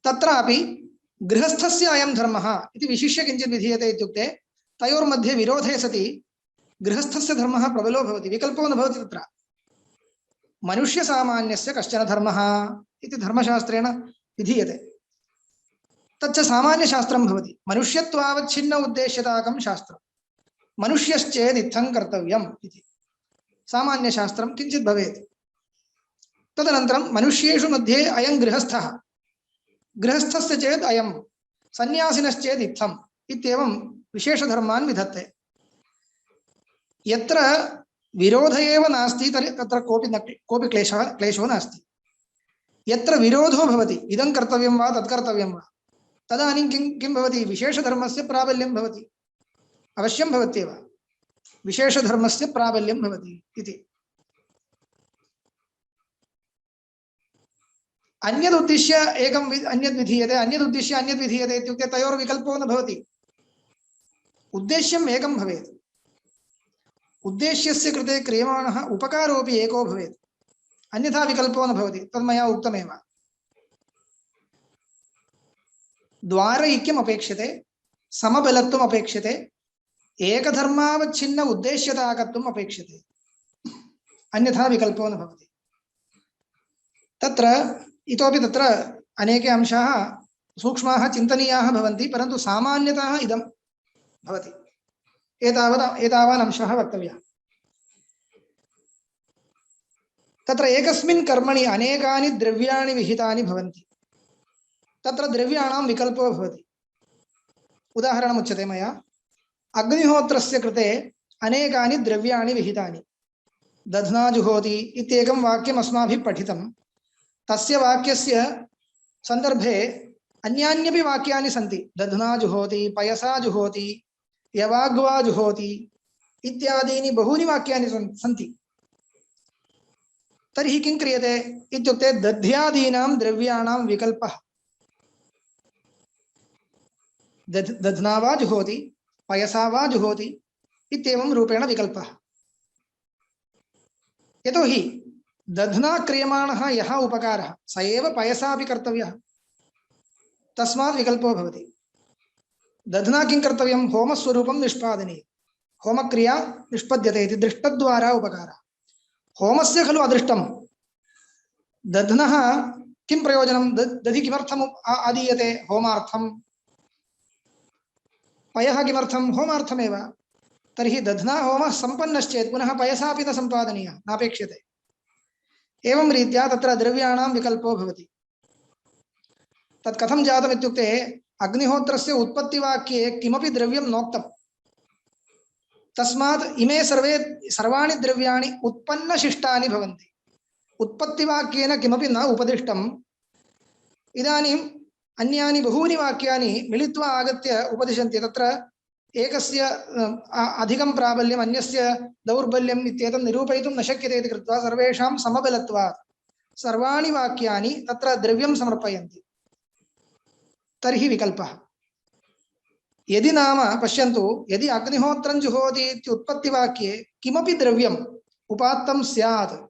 तत्रापि गृहस्थस्य अयं धर्मः इति विशिष्य किञ्चित् विधीयते इत्युक्ते तयोर्मध्ये विरोधे सति गृहस्थस्य धर्मः प्रबलो भवति, विकल्पो न भवति। तत्र मनुष्यसामान्यस्य कश्चन धर्मः इति धर्मशास्त्रेण विधीयते। तच्च सामान्यशास्त्रं भवति। मनुष्यत्वावच्छिन्न उद्देश्यताकं शास्त्रम्। मनुष्यश्चेत् इत्थं कर्तव्यम् इति सामान्यशास्त्रं किञ्चित् भवेत्। तदनन्तरं मनुष्येषु मध्ये अयं गृहस्थः, गृहस्थस्य चेत् अयं, सन्यासिनश्चेत् इत्थम् इत्येवं विशेषधर्मान् विधत्ते। यत्र विरोध एव नास्ति तत्र कोऽपि क्लेशो नास्ति। यत्र विरोधो भवति, इदं कर्तव्यं वा तत् कर्तव्यं वा, तदानीं किं भवति? विशेषधर्मस्य प्राबल्यं भवति। अवश्यं भवत्येव, विशेषधर्मस्य प्राबल्यं भवति इति। अन्यदुद्दिश्य एकं अन्यद् विधीयते, अन्यदुद्दिश्य अन्यद् विधीयते इत्युक्ते तयोर्विकल्पो न भवति। उद्देश्यम् एकं भवेत्, उद्देश्यस्य कृते क्रियमाणः उपकारोऽपि एको भवेत्, अन्यथा विकल्पो न भवति। तन्मया उक्तमेव। द्वारैक्यम् अपेक्षते, समबलत्वम् अपेक्षते, एकधर्मावच्छिन्न उद्देश्यताकत्वम् अपेक्षते, अन्यथा विकल्पो न भवति। तत्र इतोपि तत्र अनेके अंशाः सूक्ष्माः चिन्तनीयाः भवन्ति, परन्तु सामान्यतः इदं भवति। एतावान् अंशः वक्तव्यः। तत्र एकस्मिन् कर्मणि अनेकानि द्रव्याणि विहितानि भवन्ति। तत्र द्रव्याणां विकल्पो भवति। उदाहरणम् उच्यते मया। अग्निहोत्रस्य कृते अनेकानि द्रव्याणि विहितानि। दध्ना जुहोति इत्येकं वाक्यम् अस्माभिः पठितं। तस्य वाक्यस्य सन्दर्भे अन्यान्यपि वाक्यानि सन्ति। दध्ना जुहोति, पयसा जुहोति, यवाग्वा जुहोति इत्यादीनि बहूनि वाक्यानि सन्ति। तर्हि किं क्रियते इत्युक्ते दध्यादीनां द्रव्याणां विकल्पः दध्ना वा जुहोति पयसा वा जुहोति इत्येवं रूपेण विकल्पः। यतोहि दध्ना क्रियमाणः यः उपकारः स एव पयसा अपि कर्तव्यः, तस्मात् विकल्पो भवति। दध्ना किं कर्तव्यं? होमस्वरूपं निष्पादनीयं, होमक्रिया निष्पद्यते इति दृष्टद्वारा उपकारः। होमस्य खलु अदृष्टं, दध्नः किं प्रयोजनं? दधि किमर्थम् आदीयते? होमार्थं। पयः किमर्थं? होमार्थमेव। तर्हि दध्ना होमः सम्पन्नश्चेत् पुनः पयसा अपि न सम्पादनीयः, नापेक्ष्यते। एवं रीत्या तत्र द्रव्याणां विकल्पो भवति। तत् कथं जातम् इत्युक्ते अग्निहोत्रस्य उत्पत्तिवाक्ये किमपि द्रव्यं नोक्तं, तस्मात् इमे सर्वाणि द्रव्याणि उत्पन्नशिष्टानि भवन्ति। उत्पत्तिवाक्येन किमपि न उपदिष्टम्। इदानीम् अन्यानि बहूनि वाक्यानि मिलित्वा आगत्य उपदिशन्ति। तत्र एकस्य अधिकं प्राबल्यम् अन्यस्य दौर्बल्यम् इत्येतं निरूपयितुं न शक्यते इति कृत्वा सर्वेषां समबलत्वात् सर्वाणि वाक्यानि तत्र द्रव्यं समर्पयन्ति। तर्हि विकल्पः। यदि नाम पश्यन्तु, यदि अग्निहोत्रं जुहोति इति उत्पत्तिवाक्ये किमपि द्रव्यम् उपात्तं स्यात्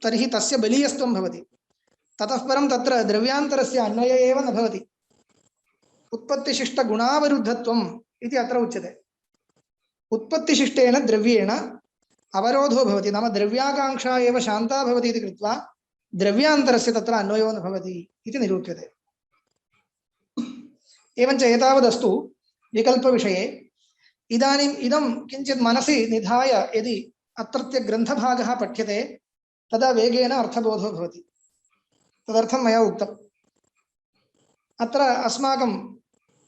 तर्हि तस्य बलीयस्त्वं भवति। ततः परं तत्र द्रव्यान्तरस्य अन्वय एव न भवति। उत्पत्तिशिष्टगुणावरुद्धत्वम् इति अत्र उच्यते। उत्पत्तिशिष्टेन द्रव्येण अवरोधो भवति, नाम द्रव्याकाङ्क्षा एव शान्ता भवति इति कृत्वा द्रव्यान्तरस्य तत्र अन्वयो न भवति इति निरूप्यते। एवञ्च एतावदस्तु विकल्पविषये। इदानीम् इदं किञ्चित् मनसि निधाय यदि अत्रत्य ग्रन्थभागः पठ्यते तदा वेगेन अर्थबोधो भवति। तदर्थं मया उक्तम्। अत्र अस्माकं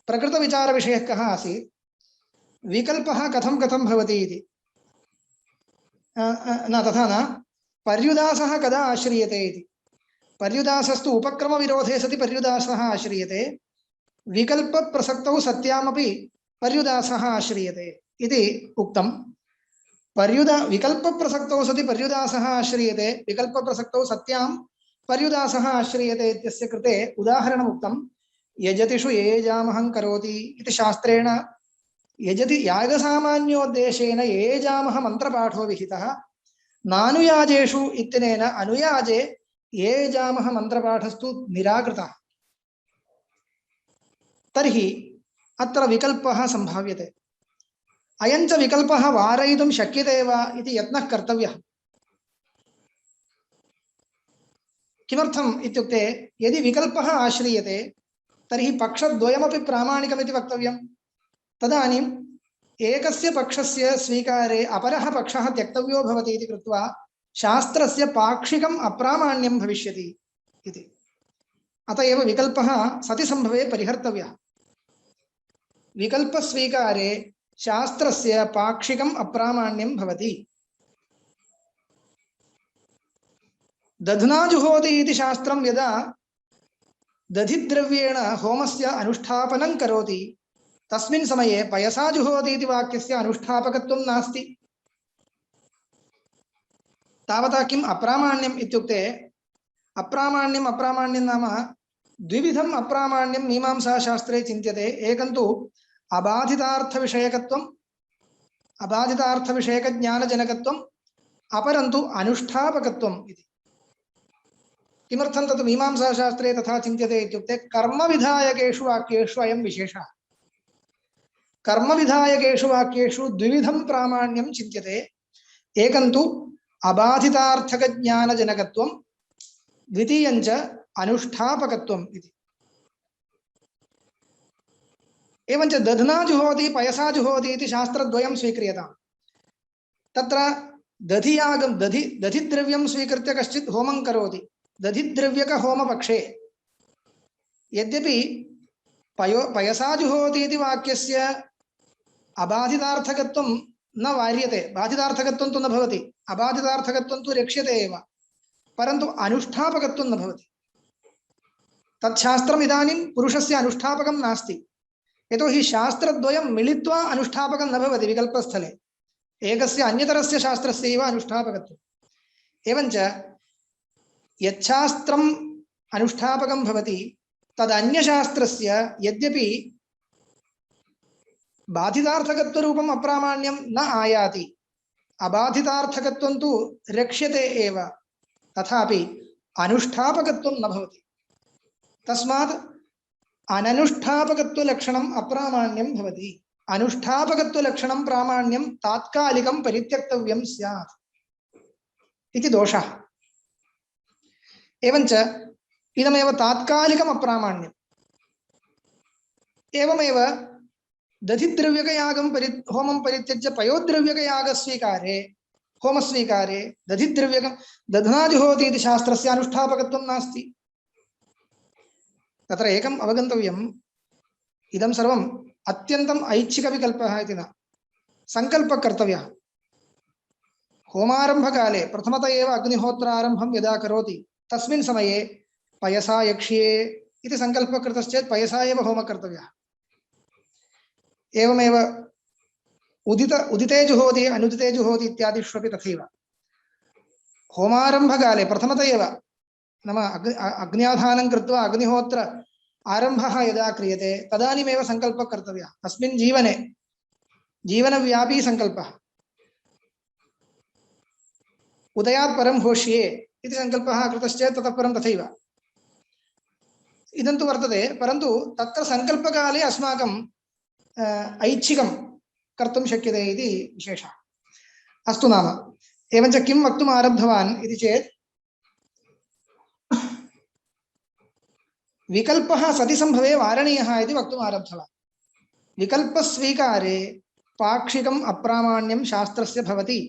प्रकृतविचारविषयः कः आसीत्? विकल्पः कथं कथं भवति इति। न तथा न, पर्युदासः कदा आश्रियते इति। पर्युदासस्तु उपक्रमविरोधे सति पर्युदासः आश्रियते, विकल्पप्रसक्तौ सत्यामपि पर्युदासः आश्रियते इति उक्तम्। विकल्पप्रसक्तौ सति पर्युदासः आश्रियते, विकल्पप्रसक्तौ सत्यां पर्युदासः आश्रियते इत्यस्य कृते उदाहरणम् उक्तं। यजतिषु येजामहं करोति इति शास्त्रेण यजति यागसामान्योद्देशेन येजामः मन्त्रपाठो विहितः। नानुयाजेषु इत्यनेन अनुयाजे येजामः मन्त्रपाठस्तु निराकृतः। तर्हि अत्र विकल्पः सम्भाव्यते। अयञ्च विकल्पः वारयितुं शक्यते वा इति यत्नः कर्तव्यः। किमर्थम् इत्युक्ते यदि विकल्पः आश्रीयते तर्हि पक्षद्वयमपि प्रामाणिकमिति वक्तव्यं। तदानीम् एकस्य पक्षस्य स्वीकारे अपरः पक्षः त्यक्तव्यो भवति इति कृत्वा शास्त्रस्य पाक्षिकम् अप्रामाण्यं भविष्यति इति। अत एव विकल्पः सति सम्भवे परिहर्तव्यः। विकल्पस्वीकारे शास्त्रस्य पाक्षिकम् अप्रामाण्यं भवति। दध्ना जुहोति इति शास्त्रं यदा दधिद्रव्येण होमस्य अनुष्ठापनं करोति तस्मिन् समये पयसा जुहोति इति वाक्यस्य अनुष्ठापकत्वं नास्ति। तावता किम् अप्रामाण्यम् इत्युक्ते अप्रामाण्यं नाम द्विविधम् अप्रामाण्यं मीमांसाशास्त्रे चिन्त्यते। एकं तु अबाधितार्थविषयकत्वम्, अबाधितार्थविषयकज्ञानजनकत्वम्, अपरं तु अनुष्ठापकत्वम् इति। किमर्थं तत् मीमांसाशास्त्रे तथा चिन्त्यते इत्युक्ते कर्मविधायकेषु वाक्येषु अयं विशेषः। कर्मविधायकेषु वाक्येषु द्विविधं प्रामाण्यं चिन्त्यते। एकं तु अबाधितार्थकज्ञानजनकत्वं, द्वितीयं च अनुष्ठापकत्वम् इति। एवञ्च दध्ना जुहोति पयसा जुहोति इति शास्त्रद्वयं स्वीक्रियताम्। तत्र दधिद्रव्यं स्वीकृत्य कश्चित् होमं करोति। दधिद्रव्यकहोमपक्षे यद्यपि पयसा जुहोति इति वाक्यस्य अबाधितार्थकत्वं न वार्यते, बाधितार्थकत्वं तु न भवति, अबाधितार्थकत्वं तु रक्ष्यते एव, परन्तु अनुष्ठापकत्वं न भवति। तच्छास्त्रम् इदानीं पुरुषस्य अनुष्ठापकं नास्ति। यतोहि शास्त्रद्वयं मिलित्वा अनुष्ठापकं न भवति। विकल्पस्थले एकस्य अन्यतरस्य शास्त्रस्यैव अनुष्ठापकत्वम्। एवञ्च यच्छास्त्रम् अनुष्ठापकं भवति तदन्यशास्त्रस्य यद्यपि बाधितार्थकत्वरूपम् अप्रामाण्यं न आयाति, अबाधितार्थकत्वं तु रक्ष्यते एव, तथापि अनुष्ठापकत्वं न भवति। तस्मात् अननुष्ठापकत्वलक्षणम् अप्रामाण्यं भवति। अनुष्ठापकत्वलक्षणं प्रामाण्यं तात्कालिकं परित्यक्तव्यं स्यात् इति दोषः। एवञ्च इदमेव तात्कालिकम् अप्रामाण्यम्। एवमेव दधिद्रव्यकयागं होमं परित्यज्य पयोद्रव्यकयागस्वीकारे होमस्वीकारे दधिद्रव्यकं दध्नाजुहोति इति शास्त्रस्य अनुष्ठापकत्वं नास्ति। तत्र एकम् अवगन्तव्यम्, इदं सर्वम् अत्यन्तम् ऐच्छिकविकल्पः इति न, सङ्कल्पः कर्तव्यः। होमारम्भकाले प्रथमतः एव अग्निहोत्रारम्भं यदा करोति तस्मिन् समये पयसा यक्ष्ये इति सङ्कल्पः कृतश्चेत् पयसा एव होमः कर्तव्यः। एवमेव उदिते जुहोति अनुदिते जुहोति इत्यादिष्वपि तथैव। होमारम्भकाले प्रथमतः एव नाम अग्न्याधानं कृत्वा अग्निहोत्र आरम्भः यदा क्रियते तदानीमेव सङ्कल्पः कर्तव्यः। अस्मिन् जीवने जीवनव्यापी सङ्कल्पः। उदयात् परं होष्ये इति सङ्कल्पः कृतश्चेत् ततः परं तथैव। इदं तु वर्तते, परन्तु तत्र सङ्कल्पकाले अस्माकं ऐच्छिकं कर्तुं शक्यते इति विशेषः। अस्तु नाम एवञ्च किं वक्तुम् आरब्धवान् इति चेत् विकल्पः सति सम्भवे वारणीयः इति वक्तुम् आरब्धवान्। विकल्पस्वीकारे पाक्षिकम् अप्रामाण्यं शास्त्रस्य भवति,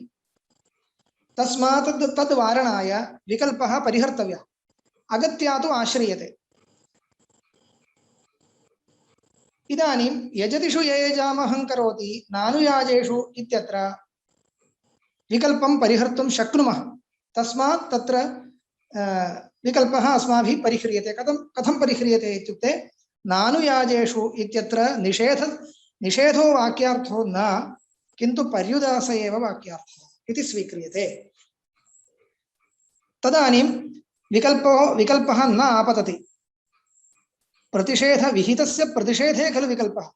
तस्मात् तद् वारणाय विकल्पः परिहर्तव्यः, अगत्या तु आश्रियते। इदानीं यजतिषु यजामहं करोति नानुयाजेषु इत्यत्र विकल्पं परिहर्तुं शक्नुमः, तस्मात् तत्र विकल्पः अस्माभिः परिह्रियते। कथं परिह्रियते इत्युक्ते नानुयाजेषु इत्यत्र निषेधो वाक्यार्थो न, किन्तु पर्युदास एव वाक्यार्थः इति स्वीक्रियते। तदानीं विकल्पः न आपतति। प्रतिषेधविहितस्य प्रतिषेधे खलु विकल्पः,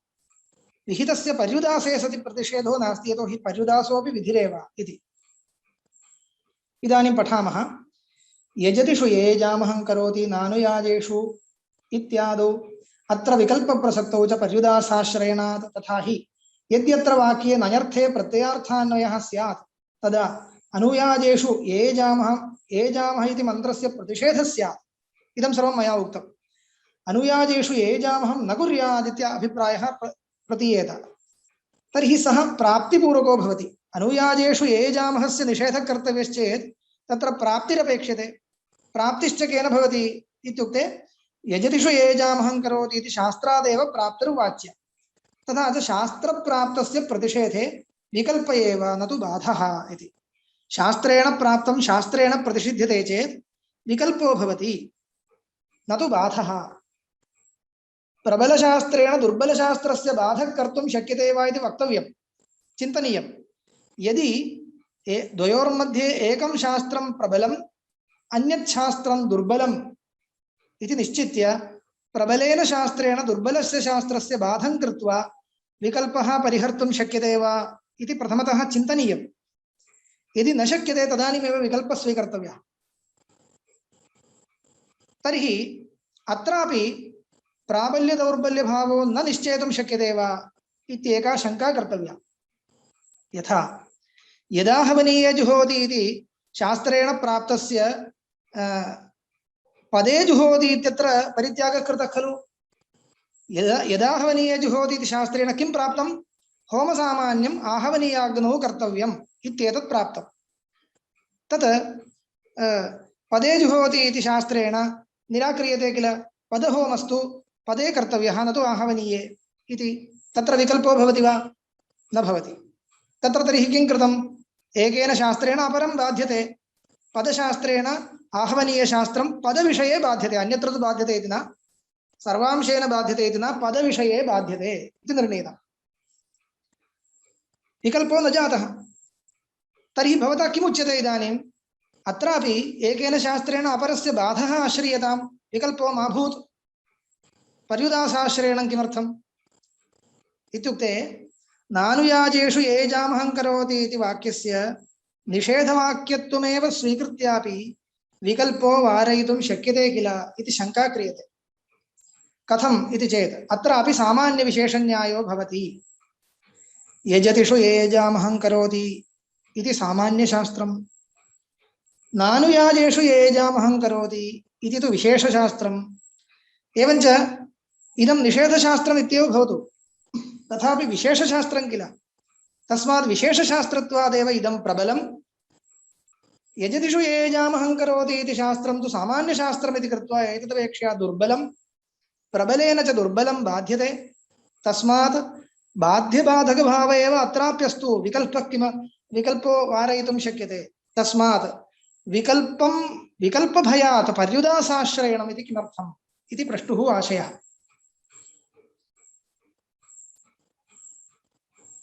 विहितस्य पर्युदासे सति प्रतिषेधो नास्ति, यतोहि पर्युदासोऽपि विधिरेव इति। इदानीं पठामः। यजतिषु येजामहं करोति नानुयाजेषु इत्यादौ अत्र विकल्पप्रसक्तौ च पर्युदासाश्रयणात् तथा हि यद्यत्र वाक्ये नयर्थे प्रत्ययार्थान्वयः स्यात् तदा अनुयाजेषु येजामः इति मन्त्रस्य प्रतिषेधः स्यात्। इदं सर्वं मया उक्तम्। अनुयाजेषु येजामहं न कुर्यादित्य अभिप्रायः प्रतीयेत, तर्हि सः प्राप्तिपूर्वको भवति। अनुयाजेषु येजामहस्य निषेधः कर्तव्यश्चेत् तत्र प्राप्तिरपेक्षते। प्राप्तिश्च केन भवति इत्युक्ते यजतिषु येजामहं करोति इति शास्त्रादेव प्राप्तिर्वाच्य, तथा च शास्त्रप्राप्तस्य प्रतिषेधे विकल्प एव न तु बाधः इति। शास्त्रेण प्राप्तं शास्त्रेण प्रतिषिध्यते चेत् विकल्पो भवति, न तु बाधः। प्रबलशास्त्रेण दुर्बलशास्त्रस्य बाधः कर्तुं शक्यते वा इति वक्तव्यं, चिन्तनीयं। यदि द्वयोर्मध्ये एकं शास्त्रं प्रबलम् अन्यत् शास्त्रं दुर्बलम् इति निश्चित्य प्रबलेन शास्त्रेण दुर्बलस्य शास्त्रस्य बाधं कृत्वा विकल्पः परिहर्तुं शक्यते वा इति प्रथमतः चिन्तनीयं। यदि न शक्यते तदानीमेव विकल्पः स्वीकर्तव्यः। तर्हि अत्रापि प्राबल्यदौर्बल्यभावो न निश्चेतुं शक्यते वा इत्येका शङ्का कर्तव्या। यथा यदा हवनीय जुहोति इति शास्त्रेण प्राप्तस्य पदे जुहोति इत्यत्र परित्यागः कृतः खलु। यदा हवनीय जुहोति इति शास्त्रेण किं प्राप्तं? होमसामान्यम् आहवनीयाग्नौ कर्तव्यम् इत्येतत् प्राप्तं। तत् पदे जुहोति इति शास्त्रेण निराक्रियते किल। पदहोमस्तु पदे कर्तव्यः न तु आहवनीये इति। तत्र विकल्पो भवति वा? न भवति। तत्र तर्हि किं कृतम्? एकेन शास्त्रेण अपरं बाध्यते। पदशास्त्रेण आहवनीयशास्त्रं पदविषये बाध्यते, अन्यत्र तु बाध्यते इति न, सर्वांशेन बाध्यते इति न, पदविषये बाध्यते इति निर्णीतम्। विकल्पो न जातः। तर्हि भवता किमुच्यते इदानीम्? अत्रापि एकेन शास्त्रेण अपरस्य बाधः आश्रीयतां, विकल्पो मा भूत्। पर्युदासाश्रयणं किमर्थम् इत्युक्ते नानुयाजेषु ये जामहं करोति इति वाक्यस्य निषेधवाक्यत्वमेव स्वीकृत्यापि विकल्पो वारयितुं शक्यते किल इति शंका क्रियते। कथम् इति चेत् अत्रापि सामान्यविशेषन्यायो भवति। यजतिषु ये जामहं करोति इति सामान्यशास्त्रम्, नानुयाजेषु ये जामहं करोति इति तु विशेषशास्त्रम्। एवञ्च इदं निषेधशास्त्रम् इत्येव भवतु, तथापि विशेषशास्त्रं किल, तस्मात् विशेषशास्त्रत्वादेव इदं प्रबलम्। यजतिषु ये जामहं करोति इति शास्त्रं तु सामान्यशास्त्रमिति कृत्वा एतदपेक्षया दुर्बलं, प्रबलेन च दुर्बलं बाध्यते। तस्मात् बाध्यबाधकभाव एव अत्राप्यस्तु। विकल्पो वारयितुं शक्यते। तस्मात् विकल्पभयात् पर्युदासाश्रयणम् इति किमर्थम् इति प्रष्टुः आशयः।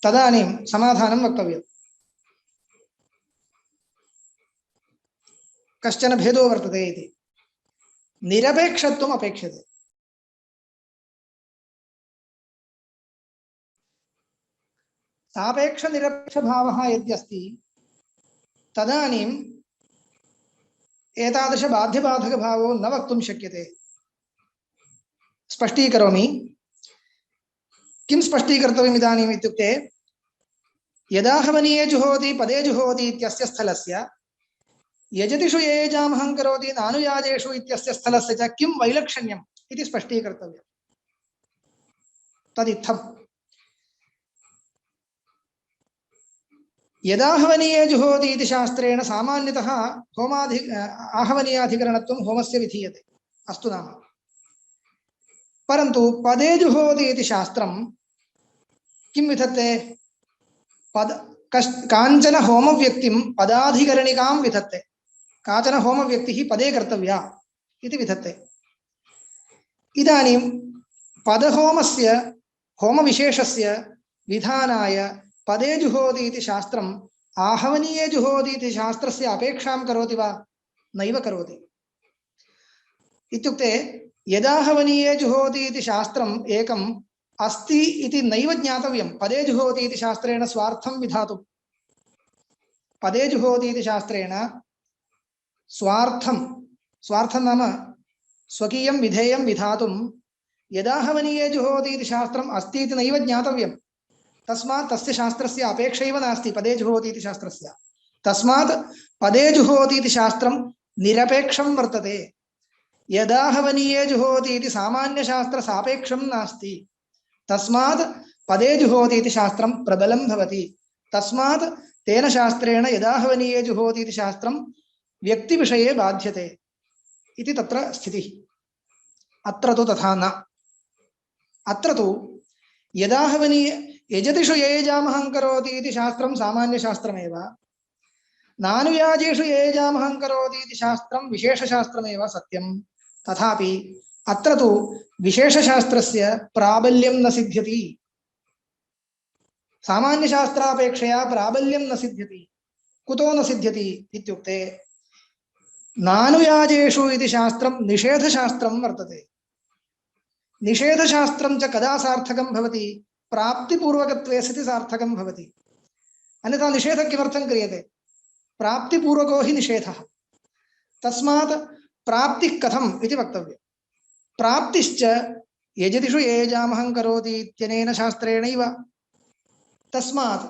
तदानीं समाधानं वक्तव्यम्। कश्चन भेदो वर्तते इति। निरपेक्षत्वम् अपेक्षते। सापेक्ष निरपेक्ष भावः यद्यस्ति तदानीम् एतादृश बाध्यबाधक भावो न वक्तुं शक्यते। स्पष्टीकरोमि। किं स्पष्टीकर्तव्यम् इदानीम् इत्युक्ते, यदाहवनीये जुहोति पदे जुहोति इत्यस्य स्थलस्य यजतिषु ये जामहं करोति नानुयाजेषु इत्यस्य स्थलस्य च किं वैलक्षण्यम् इति स्पष्टीकर्तव्यम्। तदित्थम्। यदाहवनीये जुहोति इति शास्त्रेण सामान्यतः आहवनीयाधिकरणत्वं होमस्य विधीयते। अस्तु नाम। परन्तु पदे जुहोति इति शास्त्रं किं विधत्ते? काञ्चन होमव्यक्तिं पदाधिकरणिकां विधत्ते। काचन होमव्यक्तिः पदे कर्तव्या इति विधत्ते। इदानीं पदहोमस्य होमविशेषस्य विधानाय पदे जुहोति इति शास्त्रम् आहवनीये जुहोति इति शास्त्रस्य अपेक्षां करोति वा? नैव करोति। इत्युक्ते यदाहवनीये जुहोति इति शास्त्रम् एकम् अस्ति इति नैव ज्ञातव्यं। पदे जुहोति इति शास्त्रेण स्वार्थं विधातुं, पदे जुहोति इति शास्त्रेण स्वार्थं नाम स्वकीयं विधेयं विधातुं यदाहवनीये जुहोति इति शास्त्रम् अस्ति इति नैव ज्ञातव्यं। तस्मात् तस्य शास्त्रस्य अपेक्षैव नास्ति पदे जुहोति इति शास्त्रस्य। तस्मात् पदे जुहोति इति शास्त्रं निरपेक्षं वर्तते। यदाहवनीये जुहोति इति सामान्यशास्त्रसापेक्षं नास्ति। तस्मात् पदे जुहोति इति शास्त्रं प्रबलं भवति। तस्मात् तेन शास्त्रेण यदाहवनीये जुहोति इति शास्त्रं व्यक्तिविषये बाध्यते इति तत्र स्थितिः। अत्र तु तथा न। अत्र तु यदाहवनीय यजतिषु ये जामहं करोति इति शास्त्रं सामान्यशास्त्रमेव, नानुयाजेषु ये जामहं करोति इति शास्त्रं विशेषशास्त्रमेव सत्यं। तथापि अत्र तु विशेषशास्त्रस्य प्राबल्यं न सिद्ध्यति। सामान्यशास्त्रापेक्षया प्राबल्यं न सिद्ध्यति। कुतो न सिद्ध्यति इत्युक्ते, नानुयाजेषु इति शास्त्रं निषेधशास्त्रं वर्तते। निषेधशास्त्रं च कदा सार्थकं भवति? प्राप्तिपूर्वकत्वे सति सार्थकं भवति। अन्यथा निषेधः किमर्थं क्रियते? प्राप्तिपूर्वको हि निषेधः। तस्मात् प्राप्तिः कथम् इति वक्तव्यम्। प्राप्तिश्च यजतिषु ये जामहं करोति इत्यनेन शास्त्रेणैव। तस्मात्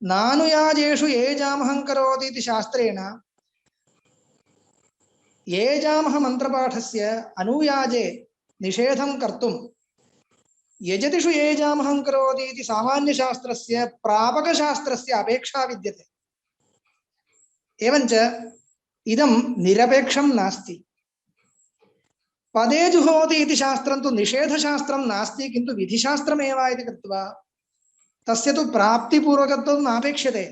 नानुयाजेषु ये जामहं करोति इति शास्त्रेण ये जामह मन्त्रपाठस्य अनुयाजे निषेधं कर्तुं यजतिषु ये जामहं करोति इति सामान्यशास्त्रस्य प्रापकशास्त्रस्य अपेक्षा विद्यते। एवञ्च इदं निरपेक्षं नास्ति। पदे जुहोति इति शास्त्रं तु निषेधशास्त्रं नास्ति, किन्तु विधिशास्त्रमेव इति कृत्वा तस्य तु प्राप्तिपूर्वकत्वं नापेक्ष्यते।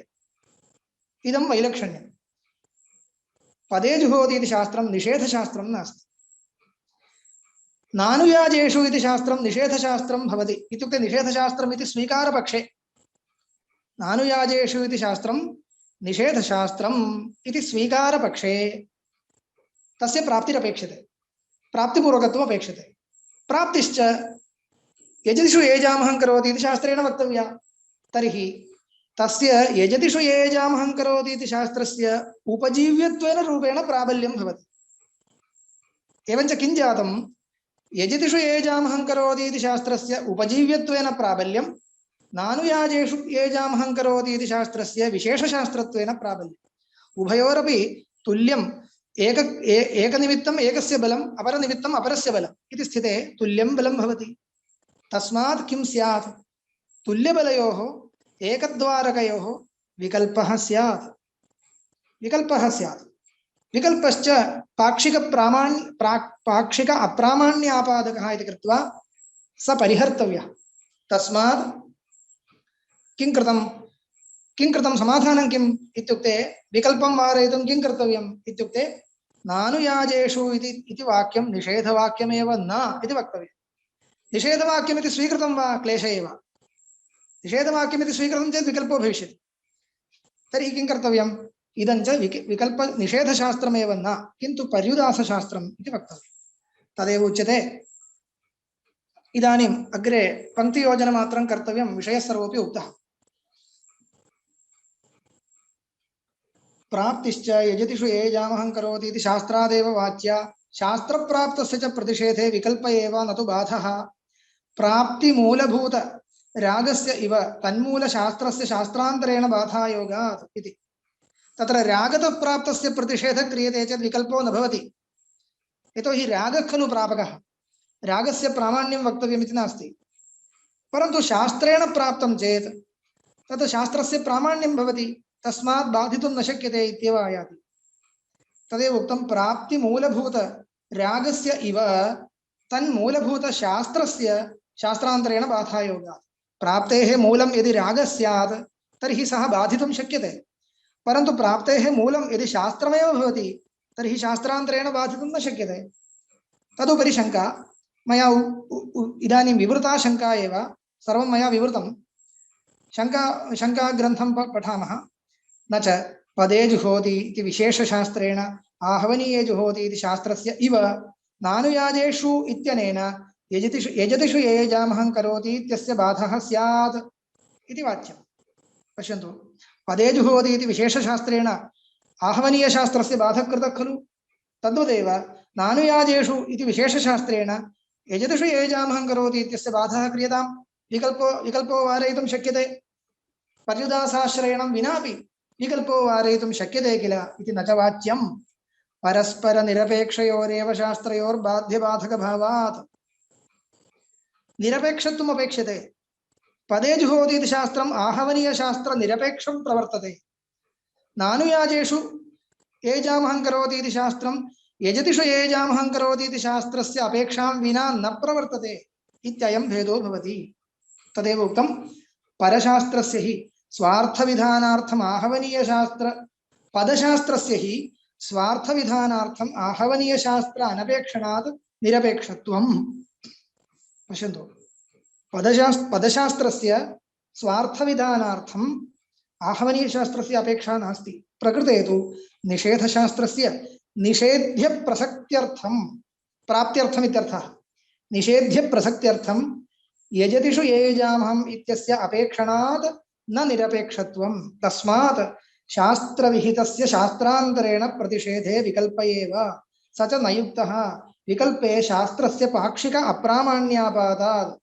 इदं वैलक्षण्यम्। पदे जुहोति इति शास्त्रं निषेधशास्त्रं नास्ति। नानुयाजेषु इति शास्त्रं निषेधशास्त्रं भवति। इत्युक्ते निषेधशास्त्रम् इति स्वीकारपक्षे, नानुयाजेषु इति शास्त्रं निषेधशास्त्रम् इति स्वीकारपक्षे तस्य प्राप्तिरपेक्षते, प्राप्तिपूर्वकत्वम् अपेक्षते। प्राप्तिश्च यजतिषु ये जामहं करोति इति शास्त्रेण वक्तव्या। तर्हि तस्य यजतिषु ये यजामहं करोति इति शास्त्रस्य उपजीव्यत्वेन रूपेण प्राबल्यं भवति। एवञ्च किं जातं यजतिषु ये यजामहं करोति इति शास्त्रस्य उपजीव्यत्वेन प्राबल्यं नानुयाजेषु ये यजामहं करोति इति शास्त्रस्य विशेषशास्त्रत्वेन प्राबल्यम्। उभयोरपि तुल्यम् एकनिमित्तम् एकस्य बलम् अपरनिमित्तम् अपरस्य बलम् इति स्थिते तुल्यं बलं भवति। तस्मात् किं स्यात् तुल्यबलयोः एकद्वारकयोः विकल्पः स्यात्। विकल्पश्च पाक्षिक अप्रामाण्यापादकः इति कृत्वा स परिहर्तव्यः। तस्मात् किं कृतं समाधानं किम् इत्युक्ते विकल्पं वारयितुं किं कर्तव्यम् इत्युक्ते नानुयाजेषु इति वाक्यं निषेधवाक्यमेव न इति वक्तव्यम्। निषेधवाक्यमिति स्वीकृतं वा क्लेश एव। निषेधवाक्यमिति स्वीकृतं चेत् विकल्पो भविष्यति। तर्हि किं कर्तव्यम् इदं च विकल्प निषेधशास्त्रमेव न किन्तु पर्युदासशास्त्रम् इति वक्तव्यम्। तदेव उच्यते। इदानीम् अग्रे पङ्क्तियोजनमात्रं कर्तव्यं, विषयः सर्वोऽपि उक्तः। प्राप्तिश्च यजतिषु ये यजामहं करोति इति शास्त्रादेव वाच्या शास्त्रप्राप्तस्य च प्रतिषेधे विकल्प एव न तु बाधः। प्राप्तिमूलभूत रागस्य इव तन्मूलशास्त्रस्य शास्त्रान्तरेण बाधायोगात् इति। तत्र रागतः प्राप्तस्य प्रतिषेधः क्रियते चेत् विकल्पो न भवति। यतोहि रागः खलु प्रापकः, रागस्य प्रामाण्यं वक्तव्यमिति नास्ति। परन्तु शास्त्रेण प्राप्तं चेत् तत् शास्त्रस्य प्रामाण्यं भवति, तस्मात् बाधितुं न शक्यते इत्येव आयाति। तदेव उक्तं प्राप्तिमूलभूत रागस्य इव तन्मूलभूतशास्त्रस्य शास्त्रान्तरेण बाधायोगात्। प्राप्तेः मूलं यदि रागः स्यात् तर्हि सः बाधितुं शक्यते, परन्तु प्राप्तेः मूलं यदि शास्त्रमेव भवति तर्हि शास्त्रान्तरेण बाधितुं न शक्यते। तदुपरि शङ्का मया इदानीं विवृता शङ्का एव, सर्वं मया विवृतं। शङ्काग्रन्थं पठामः। न च पदे जुहोति इति विशेषशास्त्रेण आहवनीये जुहोति इति शास्त्रस्य इव नानुयाजेषु इत्यनेन यजतिषु ये यजामहं करोति इत्यस्य बाधः स्यात् इति वाच्यं। पश्यन्तु, पदे जुहोति इति विशेषशास्त्रेण आहवनीयशास्त्रस्य बाधः कृतः खलु, तद्वदेव नानुयाजेषु इति विशेषशास्त्रेण यजतिषु ये यजामहं करोति इत्यस्य बाधः क्रियतां। विकल्पो वारयितुं शक्यते, पर्युदासाश्रयणं विनापि विकल्पो वारयितुं शक्यते किल इति न च वाच्यं। परस्परनिरपेक्षयोरेव शास्त्रयोर्बाध्यबाधकभावात् निरपेक्षत्वम् अपेक्षते। पदे जुहोति इति शास्त्रम् आहवनीयशास्त्रनिरपेक्षं प्रवर्तते। नानुयाजेषु ये यजामहं करोति इति शास्त्रं यजतिषु ये यजामहं करोति इति शास्त्रस्य अपेक्षां विना न प्रवर्तते इत्ययं भेदो भवति। तदेव उक्तं परशास्त्रस्य हि स्वार्थविधानार्थम् आहवनीयशास्त्र पदशास्त्रस्य हि स्वार्थविधानार्थम् आहवनीयशास्त्र अनपेक्षणात् निरपेक्षत्वम्। पश्यन्तु, पदशास्त्रस्य स्वार्थविधानार्थम् आहवनीयशास्त्रस्य अपेक्षा नास्ति। प्रकृते तु निषेधशास्त्रस्य निषेध्यप्रसक्त्यर्थं प्राप्त्यर्थम् इत्यर्थः। निषेध्यप्रसक्त्यर्थं यजतिषु ये यजामहम् इत्यस्य अपेक्षणात् न निरपेक्षत्वं। तस्मात् शास्त्रविहितस्य शास्त्रान्तरेण प्रतिषेधे विकल्प एव स च न युक्तः। विकल्पे शास्त्रस्य पाक्षिक अप्रामाण्यापादात्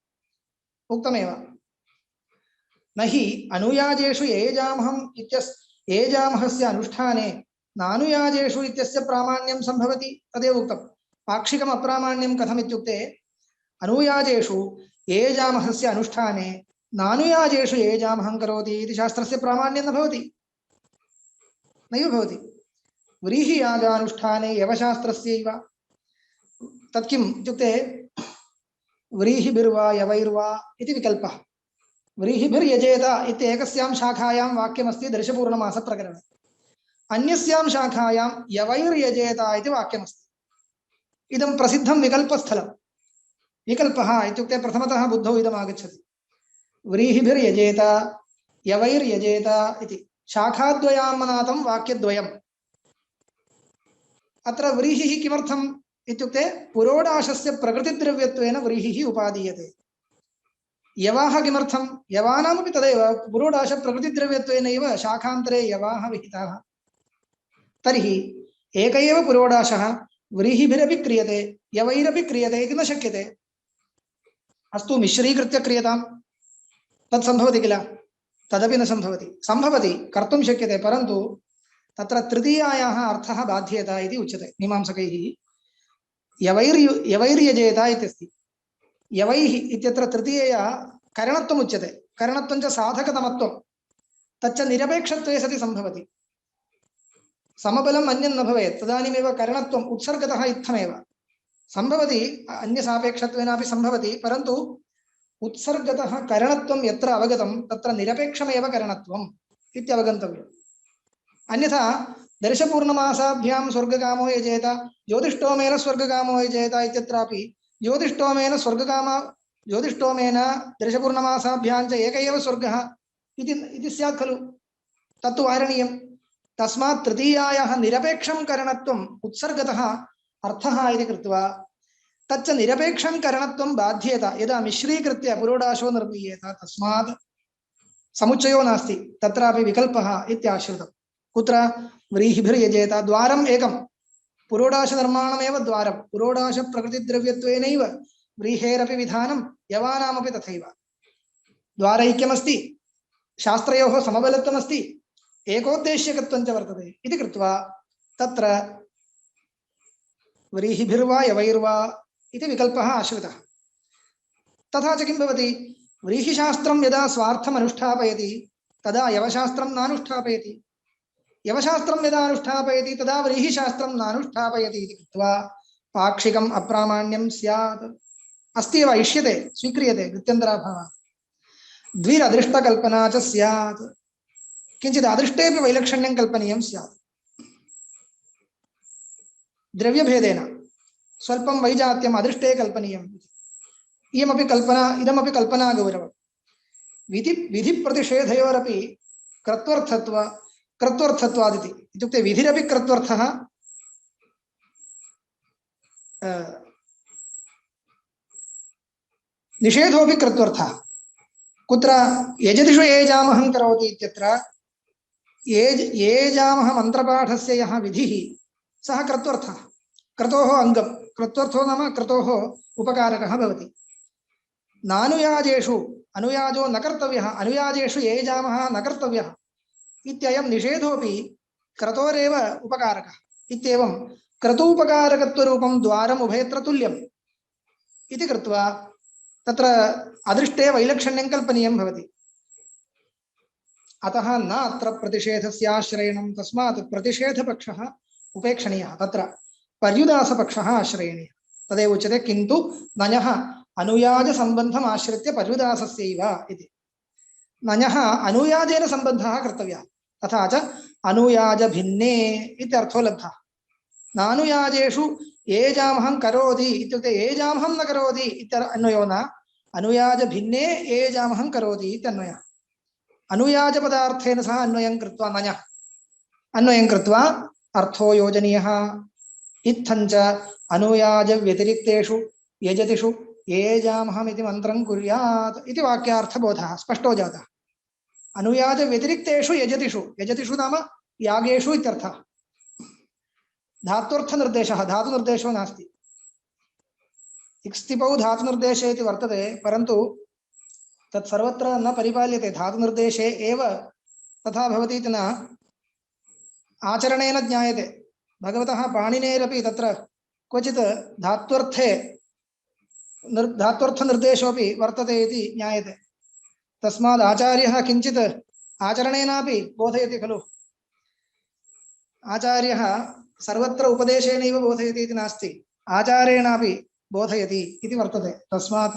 उक्तमेव। न हि अनुयाजेषु ये यजामहम् ये यजामहस्य अनुष्ठाने नानुयाजेषु इत्यस्य प्रामाण्यं सम्भवति। तदेव उक्तं। पाक्षिकम् अप्रामाण्यं कथम् इत्युक्ते अनुयाजेषु ये यजामहस्य अनुष्ठाने नानुयाजेषु ये यजामहं करोति इति शास्त्रस्य प्रामाण्यं न भवति, नैव भवति। व्रीहियागानुष्ठाने यवशास्त्रस्यैव तत् किम् इत्युक्ते व्रीहिभिर्वा यवैर्वा इति विकल्पः। व्रीहिभिर्यजेत इत्येकस्यां शाखायां वाक्यमस्ति दर्शपूर्णमासप्रकरणे, अन्यस्यां शाखायां यवैर्यजेत इति वाक्यमस्ति। इदं प्रसिद्धं विकल्पस्थलं। विकल्पः इत्युक्ते प्रथमतः बुद्धौ इदम् आगच्छति, व्रीहिभिर्यजेत यवैर्यजेत इति शाखाद्वयामनातं वाक्यद्वयम्। अत्र व्रीहिः किमर्थम् इत्युक्ते पुरोडाशस्य प्रकृतिद्रव्यत्वेन व्रीहिः उपादीयते। यवाः किमर्थं यवानामपि तदेव पुरोडाश प्रकृतिद्रव्यत्वेनैव शाखान्तरे यवाः विहिताः तर्हि एक एव पुरोडाशः व्रीहिभिरपि क्रियते यवैरपि क्रियते इति न शक्यते अस्तु मिश्रीकृत्य क्रियतां तत् सम्भवति किल तदपि न सम्भवति सम्भवति कर्तुं शक्यते परन्तु तत्र तृतीयायाः अर्थः बाध्येत इति उच्यते मीमांसकैः यवैर्यजेत इत्यस्ति यवैः इत्यत्र तृतीयया करणत्वम् उच्यते करणत्वं च साधकतमत्वं तच्च निरपेक्षत्वे सति सम्भवति समबलम् अन्यं न भवेत् तदानीमेव करणत्वम् उत्सर्गतः इत्थमेव सम्भवति अन्यसापेक्षत्वेनापि सम्भवति परन्तु उत्सर्गतः करणत्वं यत्र अवगतं तत्र निरपेक्षमेव करणत्वम् इत्यवगन्तव्यम् अन्यथा दर्शपूर्णमासाभ्यां स्वर्गकामो यजेत ज्योतिष्टोमेन स्वर्गकामो यजेत इत्यत्रापि ज्योतिष्टोमेन दर्शपूर्णमासाभ्यां च एक एव स्वर्गः इति स्यात् खलु तत्तु वारणीयम् तस्मात् तृतीयायाः निरपेक्षं करणत्वम् उत्सर्गतः अर्थः इति कृत्वा तच्च निरपेक्षं करणत्वं बाध्येत यदा मिश्रीकृत्य पुरोडाशो निर्मीयेत तस्मात् समुच्चयो नास्ति तत्रापि विकल्पः इत्याश्रितम् कुत्र व्रीहिभिर्यजेत द्वारम् एकं पुरोडाशनिर्माणमेव द्वारं पुरोडाशप्रकृतिद्रव्यत्वेनैव व्रीहेरपि विधानं यवानामपि तथैव द्वारैक्यमस्ति शास्त्रयोः समबलत्वमस्ति एकोद्देश्यकत्वं च वर्तते इति कृत्वा तत्र व्रीहिभिर्वा यवैर्वा इति विकल्पः आश्रितः तथा च किं भवति व्रीहिशास्त्रं यदा स्वार्थम् अनुष्ठापयति तदा यवशास्त्रं नानुष्ठापयति यवशास्त्रं यदा अनुष्ठापयति तदा व्रीहिशास्त्रं नानुष्ठापयति इति कृत्वा पाक्षिकम् अप्रामाण्यं स्यात् अस्ति एव इष्यते स्वीक्रियते गत्यन्तराभावात् द्विरदृष्टकल्पना च स्यात् किञ्चित् अदृष्टेपि वैलक्षण्यं कल्पनीयं स्यात् द्रव्यभेदेन स्वल्पं वैजात्यम् अदृष्टे कल्पनीयम् इयमपि कल्पना इदमपि कल्पना गौरवम् विधिप्रतिषेधयोरपि कृत्वर्थत्वादिति इत्युक्ते विधिरपि कृत्वर्थः निषेधोपि कृत्वर्थः कुत्र यजदिषु येजामहं करोति इत्यत्र येजामह मन्त्रपाठस्य यः विधिः सः कृत्वर्थः क्रतोः अङ्गं कृत्वर्थो नाम क्रतोः उपकारकः भवति नानुयाजेषु अनुयाजो न कर्तव्यः अनुयाजेषु येजामः न कर्तव्यः इत्ययं निषेधोपि क्रतोरेव उपकारकः इत्येवं क्रतूपकारकत्वरूपं द्वारम् उभयत्र तुल्यम् इति कृत्वा तत्र अदृष्टे वैलक्षण्यं कल्पनीयं भवति अतः न अत्र प्रतिषेधस्याश्रयणं तस्मात् प्रतिषेधपक्षः उपेक्षणीयः तत्र पर्युदासपक्षः आश्रयणीयः तदेव उच्यते किन्तु नञः अनुयाजसम्बन्धम् आश्रित्य पर्युदासस्यैव इति नञः अनुयाजेन सम्बन्धः कर्तव्यः तथा च अनुयाजभिन्ने इत्यर्थो लब्धः नानुयाजेषु येजामहं करोति इत्युक्ते येजामहं न करोति इत्यन्वयो न अनुयाजभिन्ने येजामहं करोति इत्यन्वयः अनुयाजपदार्थेन सह अन्वयं कृत्वा नञः अन्वयं कृत्वा अर्थो योजनीयः इत्थञ्च अनुयाजव्यतिरिक्तेषु यजतिषु येजामहमिति मन्त्रं कुर्यात् इति वाक्यार्थबोधः स्पष्टो जातः अनुयाजव्यतिरिक्तेषु यजतिषु नाम यागेषु इत्यर्थः धात्वर्थनिर्देशः धातुनिर्देशो नास्ति इक्स्तिपौ धातुनिर्देशे इति वर्तते परन्तु तत् सर्वत्र न परिपाल्यते धातुनिर्देशे एव तथा भवति इति न आचरणेन ज्ञायते भगवतः पाणिनेरपि तत्र क्वचित् धात्वर्थनिर्देशोपि वर्तते इति ज्ञायते तस्माद् आचार्यः किञ्चित् आचरणेनापि बोधयति खलु आचार्यः सर्वत्र उपदेशेनैव बोधयति इति नास्ति आचारेणापि बोधयति इति वर्तते तस्मात्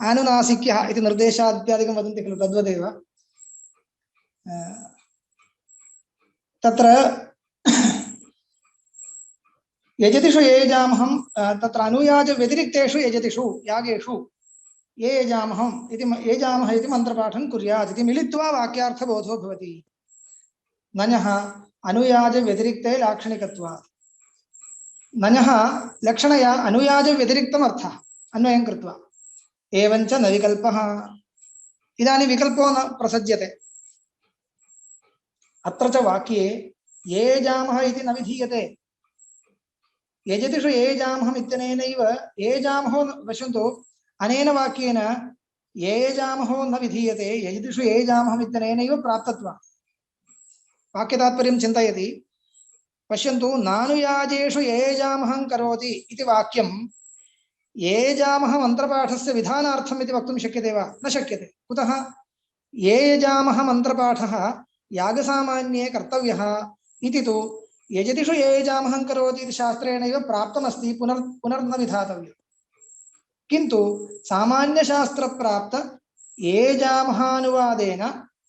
आनुनासिक्यः इति निर्देशादित्यादिकं वदन्ति खलु तद्वदेव तत्र यजतिषु येजामहं तत्र अनुयाजव्यतिरिक्तेषु यजतिषु यागेषु येजामहं इति येजामः इति मन्त्रपाठं कुर्यात् इति मिलित्वा वाक्यार्थबोधो भवति नञः अनुयाजव्यतिरिक्ते लाक्षणिकत्वात् नञः लक्षणया अनुयाजव्यतिरिक्तम् अर्थः अन्वयं कृत्वा एवञ्च न विकल्पः। इदानीं विकल्पो न प्रसज्यते। अत्र च वाक्ये येजामः इति न विधीयते। यजतिषु येजामहम् इत्यनेनैव येजामहो पश्यन्तु, अनेन वाक्येन येजामहो न विधीयते, यजतिषु येजामहम् इत्यनेनैव प्राप्तत्वम्। वाक्यतात्पर्यं चिन्तयति पश्यन्तु, नानुयाजेषु येजामहं करोति इति वाक्यं येजामह मन्त्रपाठस्य विधानार्थम् इति वक्तुं शक्यते वा? न शक्यते। कुतः? येजामह मन्त्रपाठः यागसामान्ये कर्तव्यः इति तु यजतिषु येजामहं करोति इति शास्त्रेणैव प्राप्तमस्ति, पुनर्न विधातव्यम्। किन्तु सामान्यशास्त्रप्राप्त येजामहानुवादेन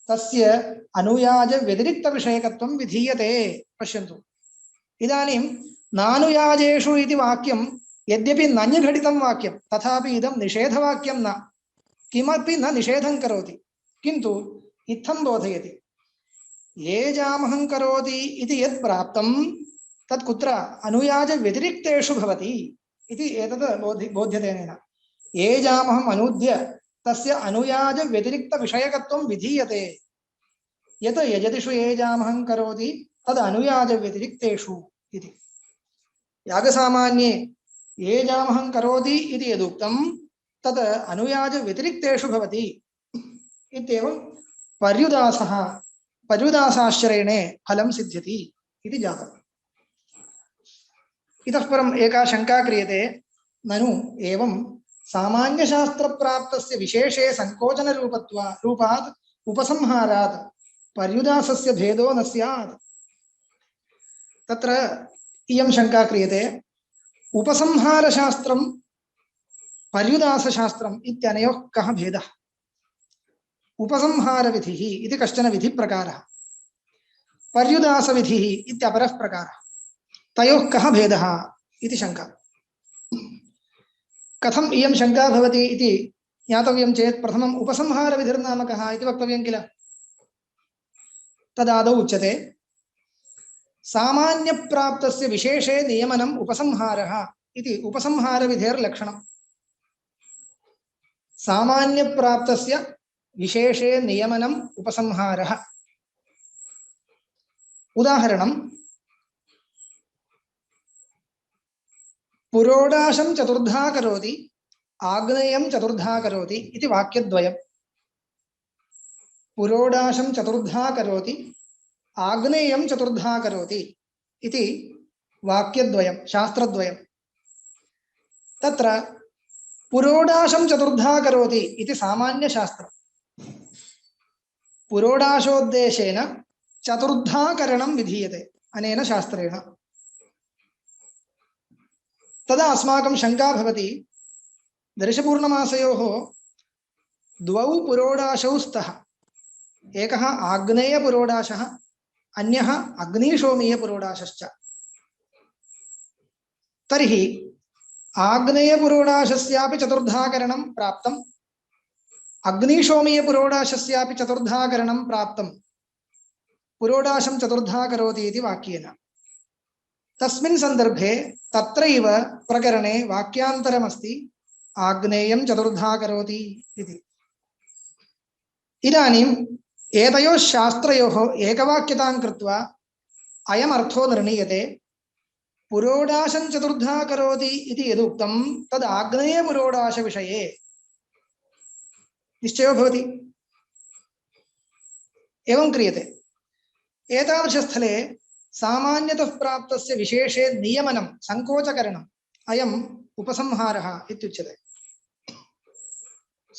तस्य अनुयाज व्यतिरिक्तविषयकत्वं विधीयते। पश्यन्तु, इदानीं नानुयाजेषु इति वाक्यं यद्यपि न निघटितं वाक्यं, तथापि इदं निषेधवाक्यं न, किमपि न निषेधं करोति, किन्तु इत्थं बोधयति। येजामहं करोति इति यत् प्राप्तं तत् कुत्र अनुयाज व्यतिरिक्तेषु भवति इति एतत् बोध्यते अनेन। येजामहम् अनूद्य तस्य अनुयाज व्यतिरिक्तविषयकत्वं विधीयते। यत् यजतिषु येजामहं करोति तद् अनुयाज व्यतिरिक्तेषु इति। यागसामान्ये येजामहं करोति इति यदुक्तं तत् अनुयाज व्यतिरिक्तेषु भवति इत्येवं पर्युदासाश्रयणे फलं सिद्ध्यति इति जातम्। इतः परम् एका शङ्का क्रियते, ननु एवं सामान्यशास्त्रप्राप्तस्य विशेषे संकोचनरूपात् उपसंहारात् पर्युदासस्य भेदो न स्यात्। तत्र इयं शङ्का क्रियते, उपसंहारशास्त्रं पर्युदासशास्त्रम् इत्यनयोः कः भेदः? उपसंहारविधिः इति कश्चन विधिप्रकारः, पर्युदासविधिः इत्यपरः प्रकारः। तयोः कः भेदः इति शङ्का। कथम् इयं शङ्का भवति इति ज्ञातव्यं चेत् प्रथमम् उपसंहारविधिर्नाम कः इति वक्तव्यं किल। तदादौ उच्यते, सामान्यप्राप्तस्य विशेषे नियमनम् उपसंहारः इति उपसंहारविधेर्लक्षणम्। सामान्यप्राप्तस्य विशेषे नियमनम् उपसंहारः। उदाहरणं, पुरोडाशं चतुर्धा करोति आग्नेयं चतुर्धा करोति इति वाक्यद्वयम्। पुरोडाशं चतुर्धा करोति आग्नेयं चतुर्धा करोति इति वाक्यद्वयं, शास्त्रद्वयं। तत्र पुरोडाशं चतुर्धा करोति इति सामान्यशास्त्रम्। पुरोडाशोद्देशेन चतुर्धा करणं विधीयते अनेन शास्त्रेण। तदा अस्माकं शङ्का भवति, दर्शपूर्णमासयोः द्वौ पुरोडाशौ स्तः, एकः आग्नेयपुरोडाशः, अन्यः अग्निशोमीयपुरोडाशश्च। तर्हि आग्नेयपुरोडाशस्यापि चतुर्धाकरणं प्राप्तम्, अग्निशोमीयपुरोडाशस्यापि चतुर्धाकरणं प्राप्तं, पुरोडाशं चतुर्धा करोति इति वाक्येन। तस्मिन् सन्दर्भे तत्रैव प्रकरणे वाक्यान्तरमस्ति, आग्नेयं चतुर्धा करोति इति। इदानीम् एतयोः शास्त्रयोः एकवाक्यतां कृत्वा अयमर्थो निर्णीयते, पुरोडाशं चतुर्धा करोति इति यदुक्तं तद् आग्नेयपुरोडाशविषये निश्चयो भवति। एवं क्रियते। एतादृशस्थले सामान्यतः प्राप्तस्य विशेषे नियमनं संकोचकरणम् अयम् उपसंहारः इत्युच्यते।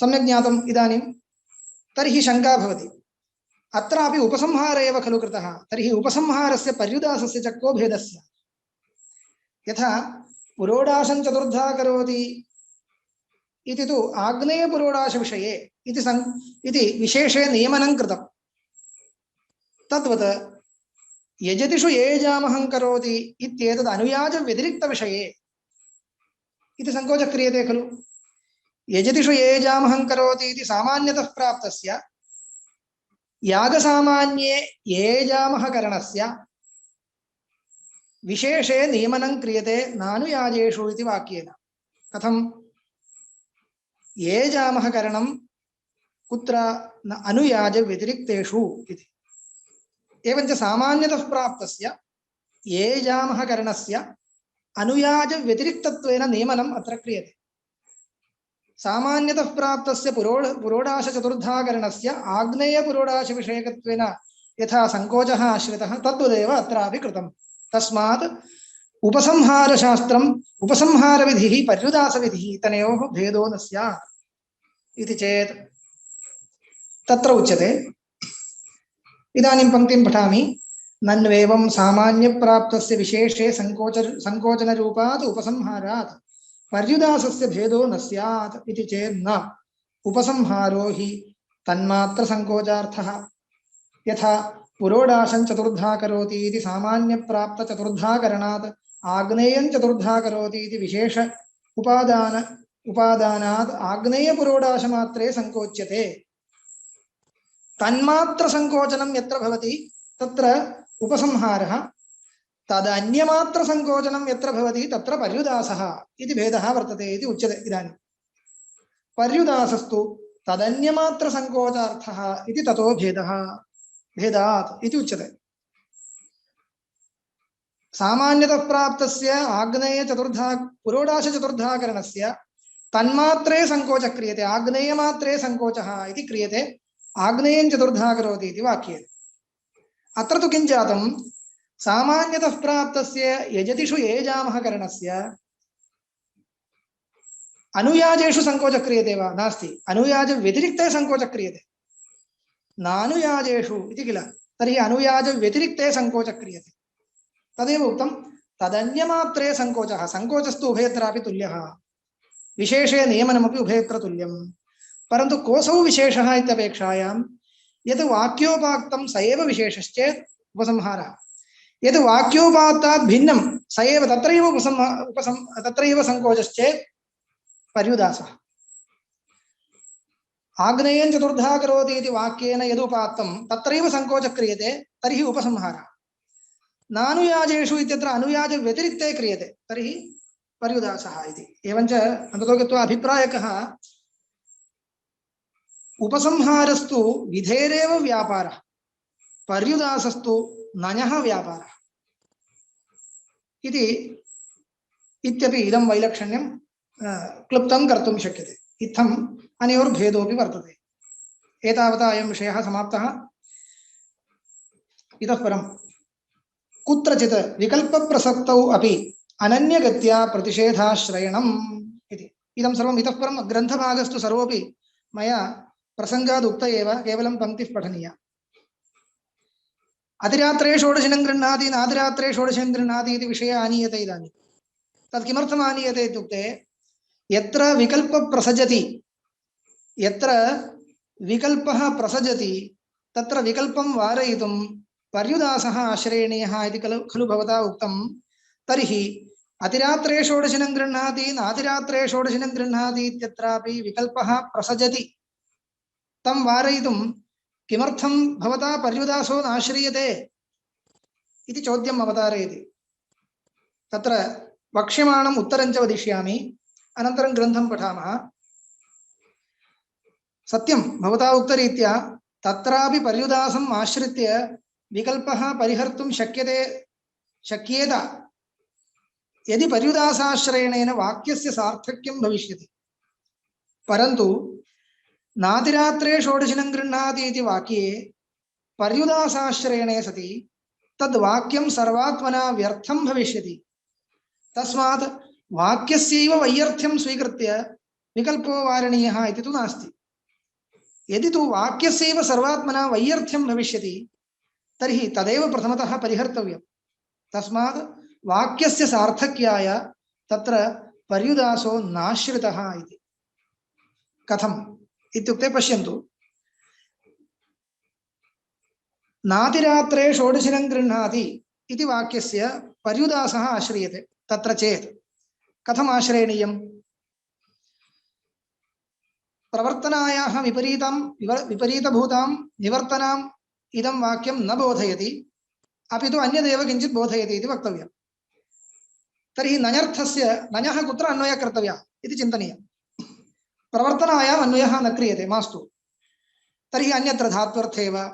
सम्यक् ज्ञातम् इदानीं? तर्हि शङ्का भवति, अत्रापि उपसंहार एव खलु कृतः, तर्हि उपसंहारस्य पर्युदासस्य च को भेदः स्यात्? यथा पुरोडाशं चतुर्धा करोति इति तु आग्नेयपुरोडाशविषये इति विशेषे नियमनं कृतम्। तद्वत् यजतिषु येजामहं करोति इत्येतद् अनुयाजव्यतिरिक्तविषये इति संकोचः क्रियते खलु। यजतिषु येजामहं करोति इति सामान्यतः प्राप्तस्य यागसामान्ये येजामहकरणस्य विशेषे नियमनं क्रियते नानुयाजेषु इति वाक्येन। कथम्? येजामः करणं कुत्र न अनुयाज व्यतिरिक्तेषु इति। एवञ्च सामान्यतः प्राप्तस्य येजामः करणस्य अनुयाज व्यतिरिक्तत्वेन नियमनम् अत्र क्रियते। सामान्यतः प्राप्तस्य पुरोडाश चतुर्धाकरणस्य आग्नेय पुरोडाश विषयकत्वेन यथा संकोचः आश्रितः तद्वदेव अत्रापि कृतम्। तस्मात् उपसंहारशास्त्रम् उपसंहारविधिः पर्युदासविधिः तनयोः भेदो न स्यात् इति चेत् तत्र उच्यते। इदानीं पङ्क्तिं पठामि। नन्वेवं सामान्यप्राप्तस्य विशेषे संकोचनरूपात् उपसंहारात् पर्युदासस्य भेदो न स्यात् इति चेत् न उपसंहारो हि तन्मात्रसंकोचार्थः। यथा पुरोडाशं चतुर्धा करोति इति सामान्यप्राप्तचतुर्धाकरणात् आग्नेयं चतुर्धा करोति इति विशेष उपादानात् आग्नेयपुरोडाशमात्रे संकोच्यते। तन्मात्रसंकोचनं यत्र भवति तत्र उपसंहारः, तदन्यमात्रसंकोचनं यत्र भवति तत्र पर्युदासः इति भेदः वर्तते इति उच्यते। इदानीं पर्युदासस्तु तदन्यमात्रसंकोचार्थः इति ततो भेदात् इति उच्यते। सामान्यतः प्राप्तस्य आग्नेय चतुर्धा पुरोडाश चतुर्धाकरणस्य तन्मात्रे संकोचः क्रियते, आग्नेयमात्रे संकोचः इति क्रियते। आग्नेयं चतुर्धा करोति इति वाक्ये अत्र तु किं जातं, सामान्यतः प्राप्तस्य यजतिषु येजामः करणस्य अनुयाजेषु संकोचः क्रियते वा? नास्ति। अनुयाज व्यतिरिक्ते संकोचः क्रियते। नानुयाजेषु इति किल, तर्हि अनुयाज व्यतिरिक्ते संकोचः क्रियते। तदेव उक्तं तदन्यमात्रे संकोचः। संकोचस्तु उभयत्रापि तुल्यः, विशेषे नियमनमपि उभयत्र तुल्यं। परन्तु कोऽसौ विशेषः इत्यपेक्षायां यत् वाक्योपाक्तं स एव विशेषश्चेत् उपसंहारः, यत् वाक्योपात्तात् भिन्नं स एव तत्रैव संकोचश्चेत् पर्युदासः। आग्नेयं चतुर्धा करोति इति वाक्येन यदुपात्तं तत्रैव संकोचः क्रियते, तर्हि उपसंहारः। नानुयाजेषु इत्यत्र अनुयाज व्यतिरिक्ते क्रियते, तर्हि पर्युदासः इति। एवञ्च अन्ततो गत्वा अभिप्रायकः उपसंहारस्तु विधेरेव व्यापारः, पर्युदासस्तु नञः व्यापारः इति इत्यपि इदं वैलक्षण्यं क्लुप्तं कर्तुं शक्यते। इत्थम् अनयोर्भेदोऽपि वर्तते। एतावता अयं विषयः समाप्तः। इतः परं कुत्रचित् विकल्पप्रसक्तौ अपि अनन्यगत्या प्रतिषेधाश्रयणम् इति। इदं सर्वम् इतः परं ग्रन्थभागस्तु सर्वोऽपि मया प्रसंगाद उक्त एव, केवलं पंक्तिः पठनीया। अतिरात्रे षोडशिनं गृह्णाति नातिरात्रे षोडशिनं गृह्णाति इति विषयः आनीयते। इदानीं तत् किमर्थम् आनीयते इत्युक्ते यत्र विकल्पः प्रसजति तत्र विकल्पं वारयितुं पर्युदासः आश्रयणीयः इति खलु भवता उक्तं। तर्हि अतिरात्रे षोडशिनं गृह्णाति नातिरात्रे षोडशिनं गृह्णाति इत्यत्रापि विकल्पः प्रसजति। तं वारयितुं किमर्थं भवता पर्युदासो नाश्रीयते इति चोद्यम् अवतारयति। तत्र वक्ष्यमाणम् उत्तरञ्च वदिष्यामि, अनन्तरं ग्रन्थं पठामः। सत्यं भवता उक्तरीत्या तत्रापि पर्युदासम् आश्रित्य विकल्पः परिहर्तुं शक्येत यदि पर्युदासाश्रयणेन वाक्यस्य सार्थक्यं भविष्यति। परन्तु नातिरात्रे षोडशिनं गृह्णाति इति वाक्ये पर्युदासाश्रयणे सति तद्वाक्यं सर्वात्मना व्यर्थं भविष्यति। तस्मात् वाक्यस्यैव वैयर्थ्यं स्वीकृत्य विकल्पो वारणीयः इति तु नास्ति। यदि तु वाक्यस्यैव सर्वात्मना वैयर्थ्यं भविष्यति तर्हि तदेव प्रथमतः परिहर्तव्यं। तस्मात् वाक्यस्य सार्थक्याय तत्र पर्युदासो नाश्रितः इति। कथम् इत्युक्ते पश्यन्तु, नातिरात्रे षोडशिनं गृह्णाति इति वाक्यस्य पर्युदासः आश्रियते। तत्र चेत् कथम् आश्रयणीयम्? प्रवर्तनायाः विपरीतभूतां निवर्तनाम् इदं वाक्यं न बोधयति, अपि तु अन्यदेव किञ्चित् बोधयति इति वक्तव्यम्। तर्हि नञर्थस्य नञः कुत्र अन्वयः कर्तव्यः इति चिन्तनीयम्। प्रवर्तनायाम् अन्वयः न क्रियते मास्तु तर्हि अन्यत्र धात्वर्थे वा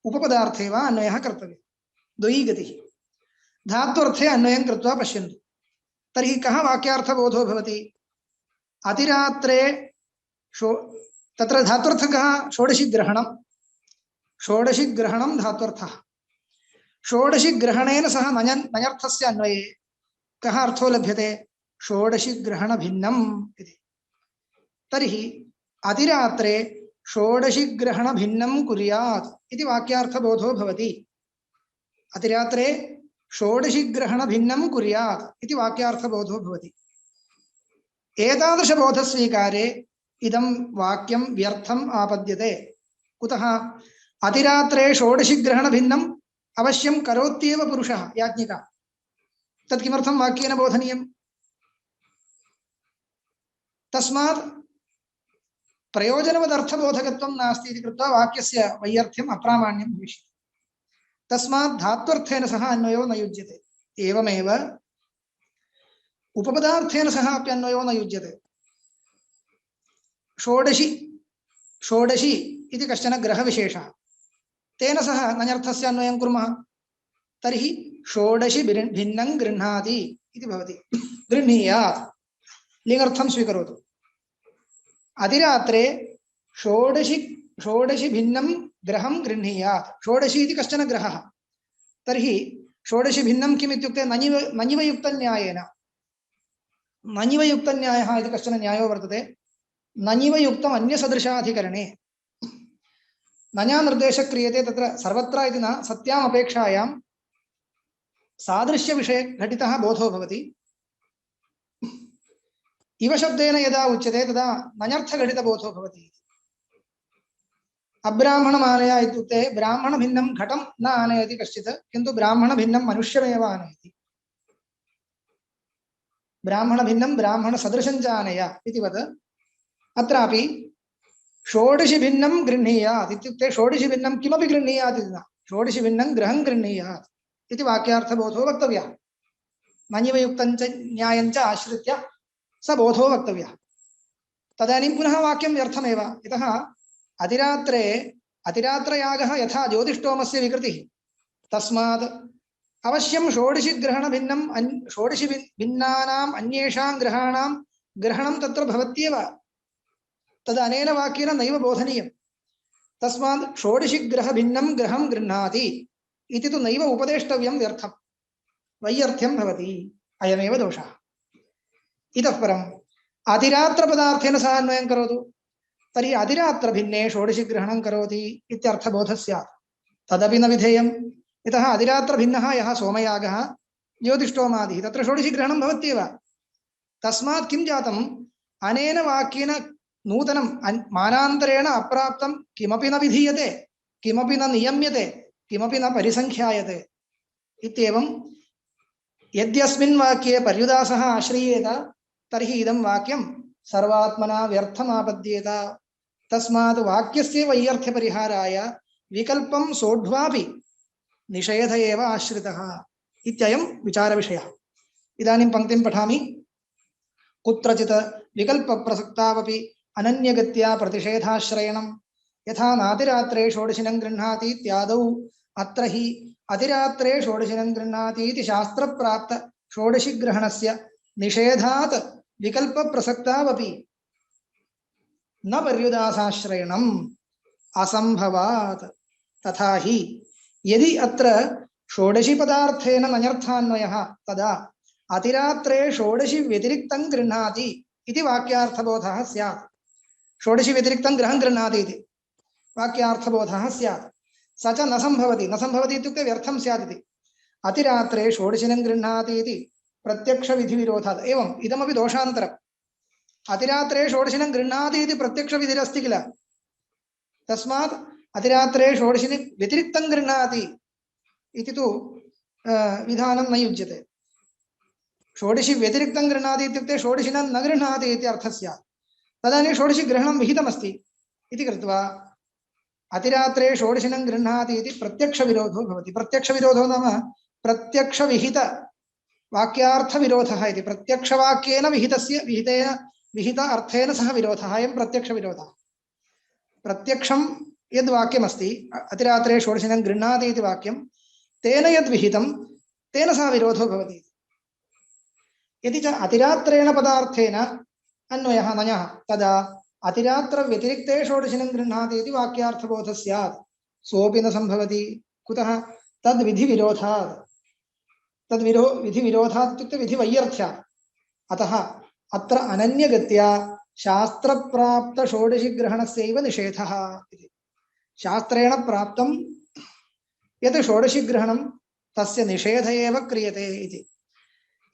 उपपदार्थे वा अन्वयः कर्तव्यः द्वयी गतिः धात्वर्थे अन्वयं कृत्वा पश्यन्तु तर्हि कः वाक्यार्थबोधो भवति अतिरात्रे तत्र धात्वर्थकः षोडशिग्रहणं धात्वर्थः षोडशिग्रहणेन सह नञर्थस्य अन्वये कः अर्थो लभ्यते षोडशिग्रहणभिन्नम् इति तर्हि अतिरात्रे षोडशिग्रहणभिन्नं कुर्यात् इति वाक्यार्थबोधो भवति अतिरात्रे षोडशिग्रहणभिन्नं कुर्यात् इति वाक्यार्थबोधो भवति एतादृशबोधस्वीकारे इदं वाक्यं व्यर्थम् आपद्यते कुतः अतिरात्रे षोडशिग्रहणभिन्नम् अवश्यं करोत्येव पुरुषः याज्ञिकः तत् किमर्थं वाक्येन बोधनीयम् तस्मात् प्रयोजनवदर्थबोधकत्वं नास्ति इति कृत्वा वाक्यस्य वैयर्थ्यम् अप्रामाण्यं भविष्यति तस्मात् धात्वर्थेन सह अन्वयो न युज्यते एवमेव उपपदार्थेन सह अपि अन्वयो न युज्यते षोडशी इति कश्चन ग्रहविशेषः तेन सह नञर्थस्य अन्वयं कुर्मः तर्हि षोडशि भिन्नं गृह्णाति इति भवति गृह्णीयात् लिङ्गर्थं स्वीकरोतु अतिरात्रे षोडशि भिन्नं ग्रहं गृह्णीयात् षोडशी इति कश्चन ग्रहः तर्हि षोडशि भिन्नं किम् इत्युक्ते नञिवयुक्तन्यायेन नञिवयुक्तन्यायः इति कश्चन न्यायो वर्तते नञिवयुक्तम् अन्यसदृशाधिकरणे नञा निर्देशः क्रियते तत्र सर्वत्र इति न सत्याम् अपेक्षायां सादृश्यविषये घटितः बोधो भवति इव शब्देन यदा उच्यते तदा नञर्थघटितबोधो भवति अब्राह्मणमानय इत्युक्ते ब्राह्मणभिन्नं घटं न आनयति कश्चित् किन्तु ब्राह्मणभिन्नं मनुष्यमेव आनयति ब्राह्मणभिन्नं ब्राह्मणसदृशं च आनय इति वत् अत्रापि षोडशिभिन्नं गृह्णीयात् इत्युक्ते षोडशिभिन्नं किमपि गृह्णीयात् इति न षोडशिभिन्नं ग्रहं गृह्णीयात् इति वाक्यार्थबोधो वक्तव्यः नञिवयुक्तं च न्यायं च आश्रित्य स बोधो वक्तव्यः तदानीं पुनः वाक्यं व्यर्थमेव यतः अतिरात्रयागः यथा ज्योतिष्टोमस्य विकृतिः तस्मात् अवश्यं षोडशिग्रहणभिन्नं षोडशिभिन्नानाम् अन्येषां ग्रहाणां ग्रहणं तत्र भवत्येव तदनेन वाक्येन नैव बोधनीयं तस्मात् षोडशिग्रहभिन्नं ग्रहं गृह्णाति इति तु नैव उपदेष्टव्यं व्यर्थं वैयर्थ्यं भवति अयमेव दोषः इतः परम् अतिरात्रपदार्थेन सह अन्वयं करोतु तर्हि अतिरात्रभिन्ने षोडशिग्रहणं करोति इत्यर्थबोधः स्यात् तदपि न विधेयं यतः अतिरात्रभिन्नः यः सोमयागः ज्योतिष्टोमादिः तत्र षोडशिग्रहणं भवत्येव तस्मात् किं जातम् अनेन वाक्येन नूतनं मानान्तरेण अप्राप्तं किमपि न विधीयते किमपि न नियम्यते किमपि न परिसंख्यायते इत्येवं यद्यस्मिन् वाक्ये पर्युदासः आश्रयेत तर्हि इदं वाक्यं सर्वात्मना व्यर्थमापद्येत तस्मात् वाक्यस्य वैयर्थ्यपरिहाराय विकल्पं सोढ्वापि निषेध एव आश्रितः इत्ययं विचारविषयः इदानीं पङ्क्तिं पठामि कुत्रचित् विकल्पप्रसक्तावपि अनन्यगत्या प्रतिषेधाश्रयणं यथा नातिरात्रे षोडशिनं गृह्णाति इत्यादौ अत्र हि अतिरात्रे षोडशिनं गृह्णाति इति शास्त्रप्राप्त षोडशिग्रहणस्य निषेधात् विकल्पप्रसक्तावपि न पर्युदासाश्रयणम् असंभवात् तथा हि यदि अत्र षोडशिपदार्थेन नञर्थान्वयः तदा अतिरात्रे षोडशि व्यतिरिक्तं गृह्णाति इति वाक्यार्थबोधः स्यात् षोडशि व्यतिरिक्तं ग्रहं गृह्णाति इति वाक्यार्थबोधः स्यात् स च न संभवति इत्युक्ते व्यर्थं स्यात् इति अतिरात्रे षोडशिनं गृह्णाति इति प्रत्यक्षविधिविरोधात् एवम् इदमपि दोषान्तरम् अतिरात्रे षोडशिनं गृह्णाति इति प्रत्यक्षविधिरस्ति किल तस्मात् अतिरात्रे षोडशिनि व्यतिरिक्तं गृह्णाति इति तु विधानं न युज्यते षोडशि व्यतिरिक्तं गृह्णाति इत्युक्ते षोडशिनं न गृह्णाति इति अर्थः स्यात् तदानीं षोडशि ग्रहणं विहितमस्ति इति कृत्वा अतिरात्रे षोडशिनं गृह्णाति इति प्रत्यक्षविरोधो भवति प्रत्यक्षविरोधो नाम प्रत्यक्षविहित वाक्यार्थविरोधः इति प्रत्यक्षवाक्येन विहितेन विहित अर्थेन सह विरोधः अयं प्रत्यक्षविरोधः प्रत्यक्षं यद् वाक्यमस्ति अतिरात्रे षोडशिनं गृह्णाति इति वाक्यं तेन यद् विहितं तेन सह विरोधो भवति यदि च अतिरात्रेण पदार्थेन अन्वयः नयः तदा अतिरात्र व्यतिरिक्ते षोडशिनं गृह्णाति इति वाक्यार्थबोधः स्यात् सोऽपि न सम्भवति कुतः तद् विधिविरोधात् विधिविरोधात् इत्युक्ते विधिवैयर्थ्यात् अतः अत्र अनन्यगत्या शास्त्रप्राप्त षोडशिग्रहणस्यैव निषेधः इति शास्त्रेण प्राप्तं यत् षोडशिग्रहणं तस्य निषेध एव क्रियते इति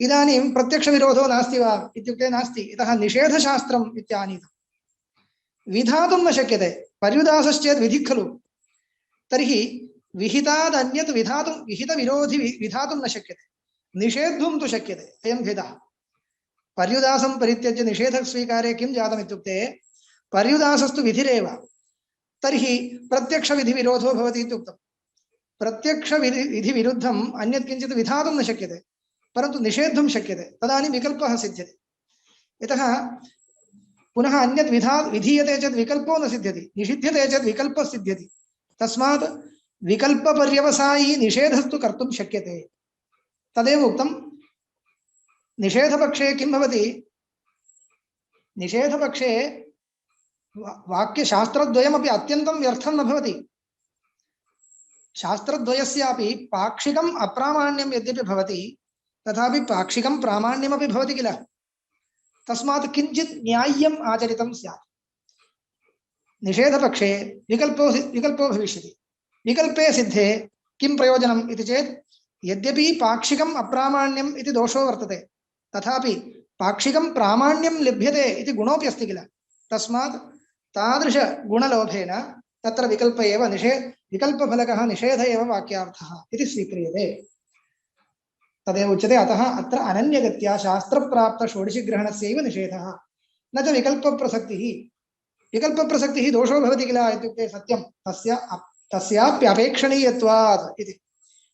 इदानीं प्रत्यक्षविरोधो नास्ति वा इत्युक्ते नास्ति इतः निषेधशास्त्रम् इत्यानीतम् विधातुं न शक्यते पर्युदासश्चेत् विधिः खलु तर्हि विहितादन्यत् विहितविरोधि विधातुं न शक्यते निषेद्धुं तु शक्यते अयं भेदः पर्युदासं परित्यज्य निषेधस्वीकारे किं जातम् इत्युक्ते पर्युदासस्तु विधिरेव तर्हि प्रत्यक्षविधिविरोधो भवति इत्युक्तम् प्रत्यक्षविधिविरुद्धम् अन्यत् किञ्चित् विधातुं न शक्यते परन्तु निषेद्धुं शक्यते तदानीं विकल्पः सिद्ध्यति यतः पुनः अन्यत् विधीयते चेत् विकल्पो न सिद्ध्यति निषिध्यते चेत् विकल्पः सिद्ध्यति तस्मात् विकल्पपर्यवसायी निषेधस्तु कर्तुं शक्यते तदेव उक्तं निषेधपक्षे किं भवति निषेधपक्षे वाक्यशास्त्रद्वयमपि अत्यन्तं व्यर्थं न भवति शास्त्रद्वयस्यापि पाक्षिकम् अप्रामाण्यं यद्यपि भवति तथापि पाक्षिकं प्रामाण्यमपि भवति किल तस्मात् किञ्चित् न्याय्यम् आचरितं स्यात् निषेधपक्षे विकल्पो भविष्यति विकल्पे सिद्धे किं प्रयोजनम् इति चेत् यद्यपि पाक्षिकम् अप्रामाण्यम् इति दोषो वर्तते तथापि पाक्षिकं प्रामाण्यं लभ्यते इति गुणोऽपि अस्ति किल तस्मात् तादृश गुणलोभेन तत्र विकल्प एव विकल्पफलकः निषेध एव वाक्यार्थः इति स्वीक्रियते तदेव उच्यते अतः अत्र अनन्यगत्या शास्त्रप्राप्त षोडशिग्रहणस्यैव निषेधः न च विकल्पप्रसक्तिः दोषो भवति किल इत्युक्ते सत्यं तस्याप्यपेक्षणीयत्वात् इति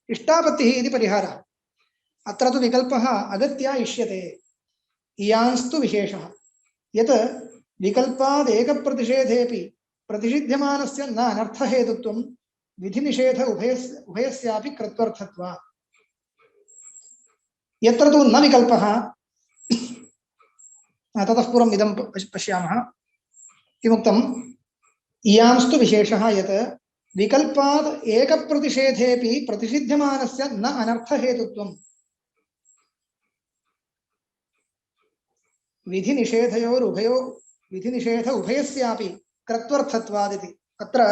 इष्टापत्तिः इति परिहारः अत्र तु विकल्पः अगत्या इष्यते इयांस्तु विशेषः यत् विकल्पाद् एकप्रतिषेधेऽपि प्रतिषिध्यमानस्य न अनर्थहेतुत्वं विधिनिषेध उभयस्यापि कृत्वर्थत्वात् यत्र तु न विकल्पः ततः पूर्वम् इदं पश्यामः किमुक्तम् इयांस्तु विशेषः यत् विकल्पाद् एकप्रतिषेधेऽपि प्रतिषिध्यमानस्य न अनर्थहेतुत्वं विधिनिषेध उभयस्यापि कृत्वर्थत्वादिति अत्र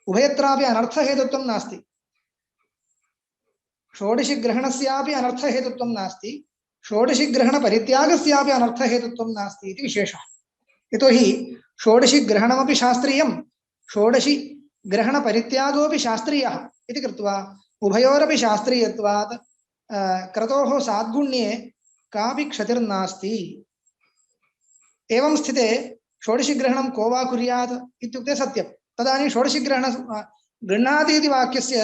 उभयत्रापि अनर्थहेतुत्वं नास्ति षोडशिग्रहणस्यापि अनर्थहेतुत्वं नास्ति षोडशिग्रहणपरित्यागस्यापि अनर्थहेतुत्वं नास्ति इति विशेषः यतोहि षोडशिग्रहणमपि शास्त्रीयं षोडशिग्रहणपरित्यागोऽपि शास्त्रीयः इति कृत्वा उभयोरपि शास्त्रीयत्वात् क्रतोः साद्गुण्ये कापि क्षतिर्नास्ति एवं स्थिते षोडशिग्रहणं को वा कुर्यात् इत्युक्ते सत्यं तदानीं गृह्णाति इति वाक्यस्य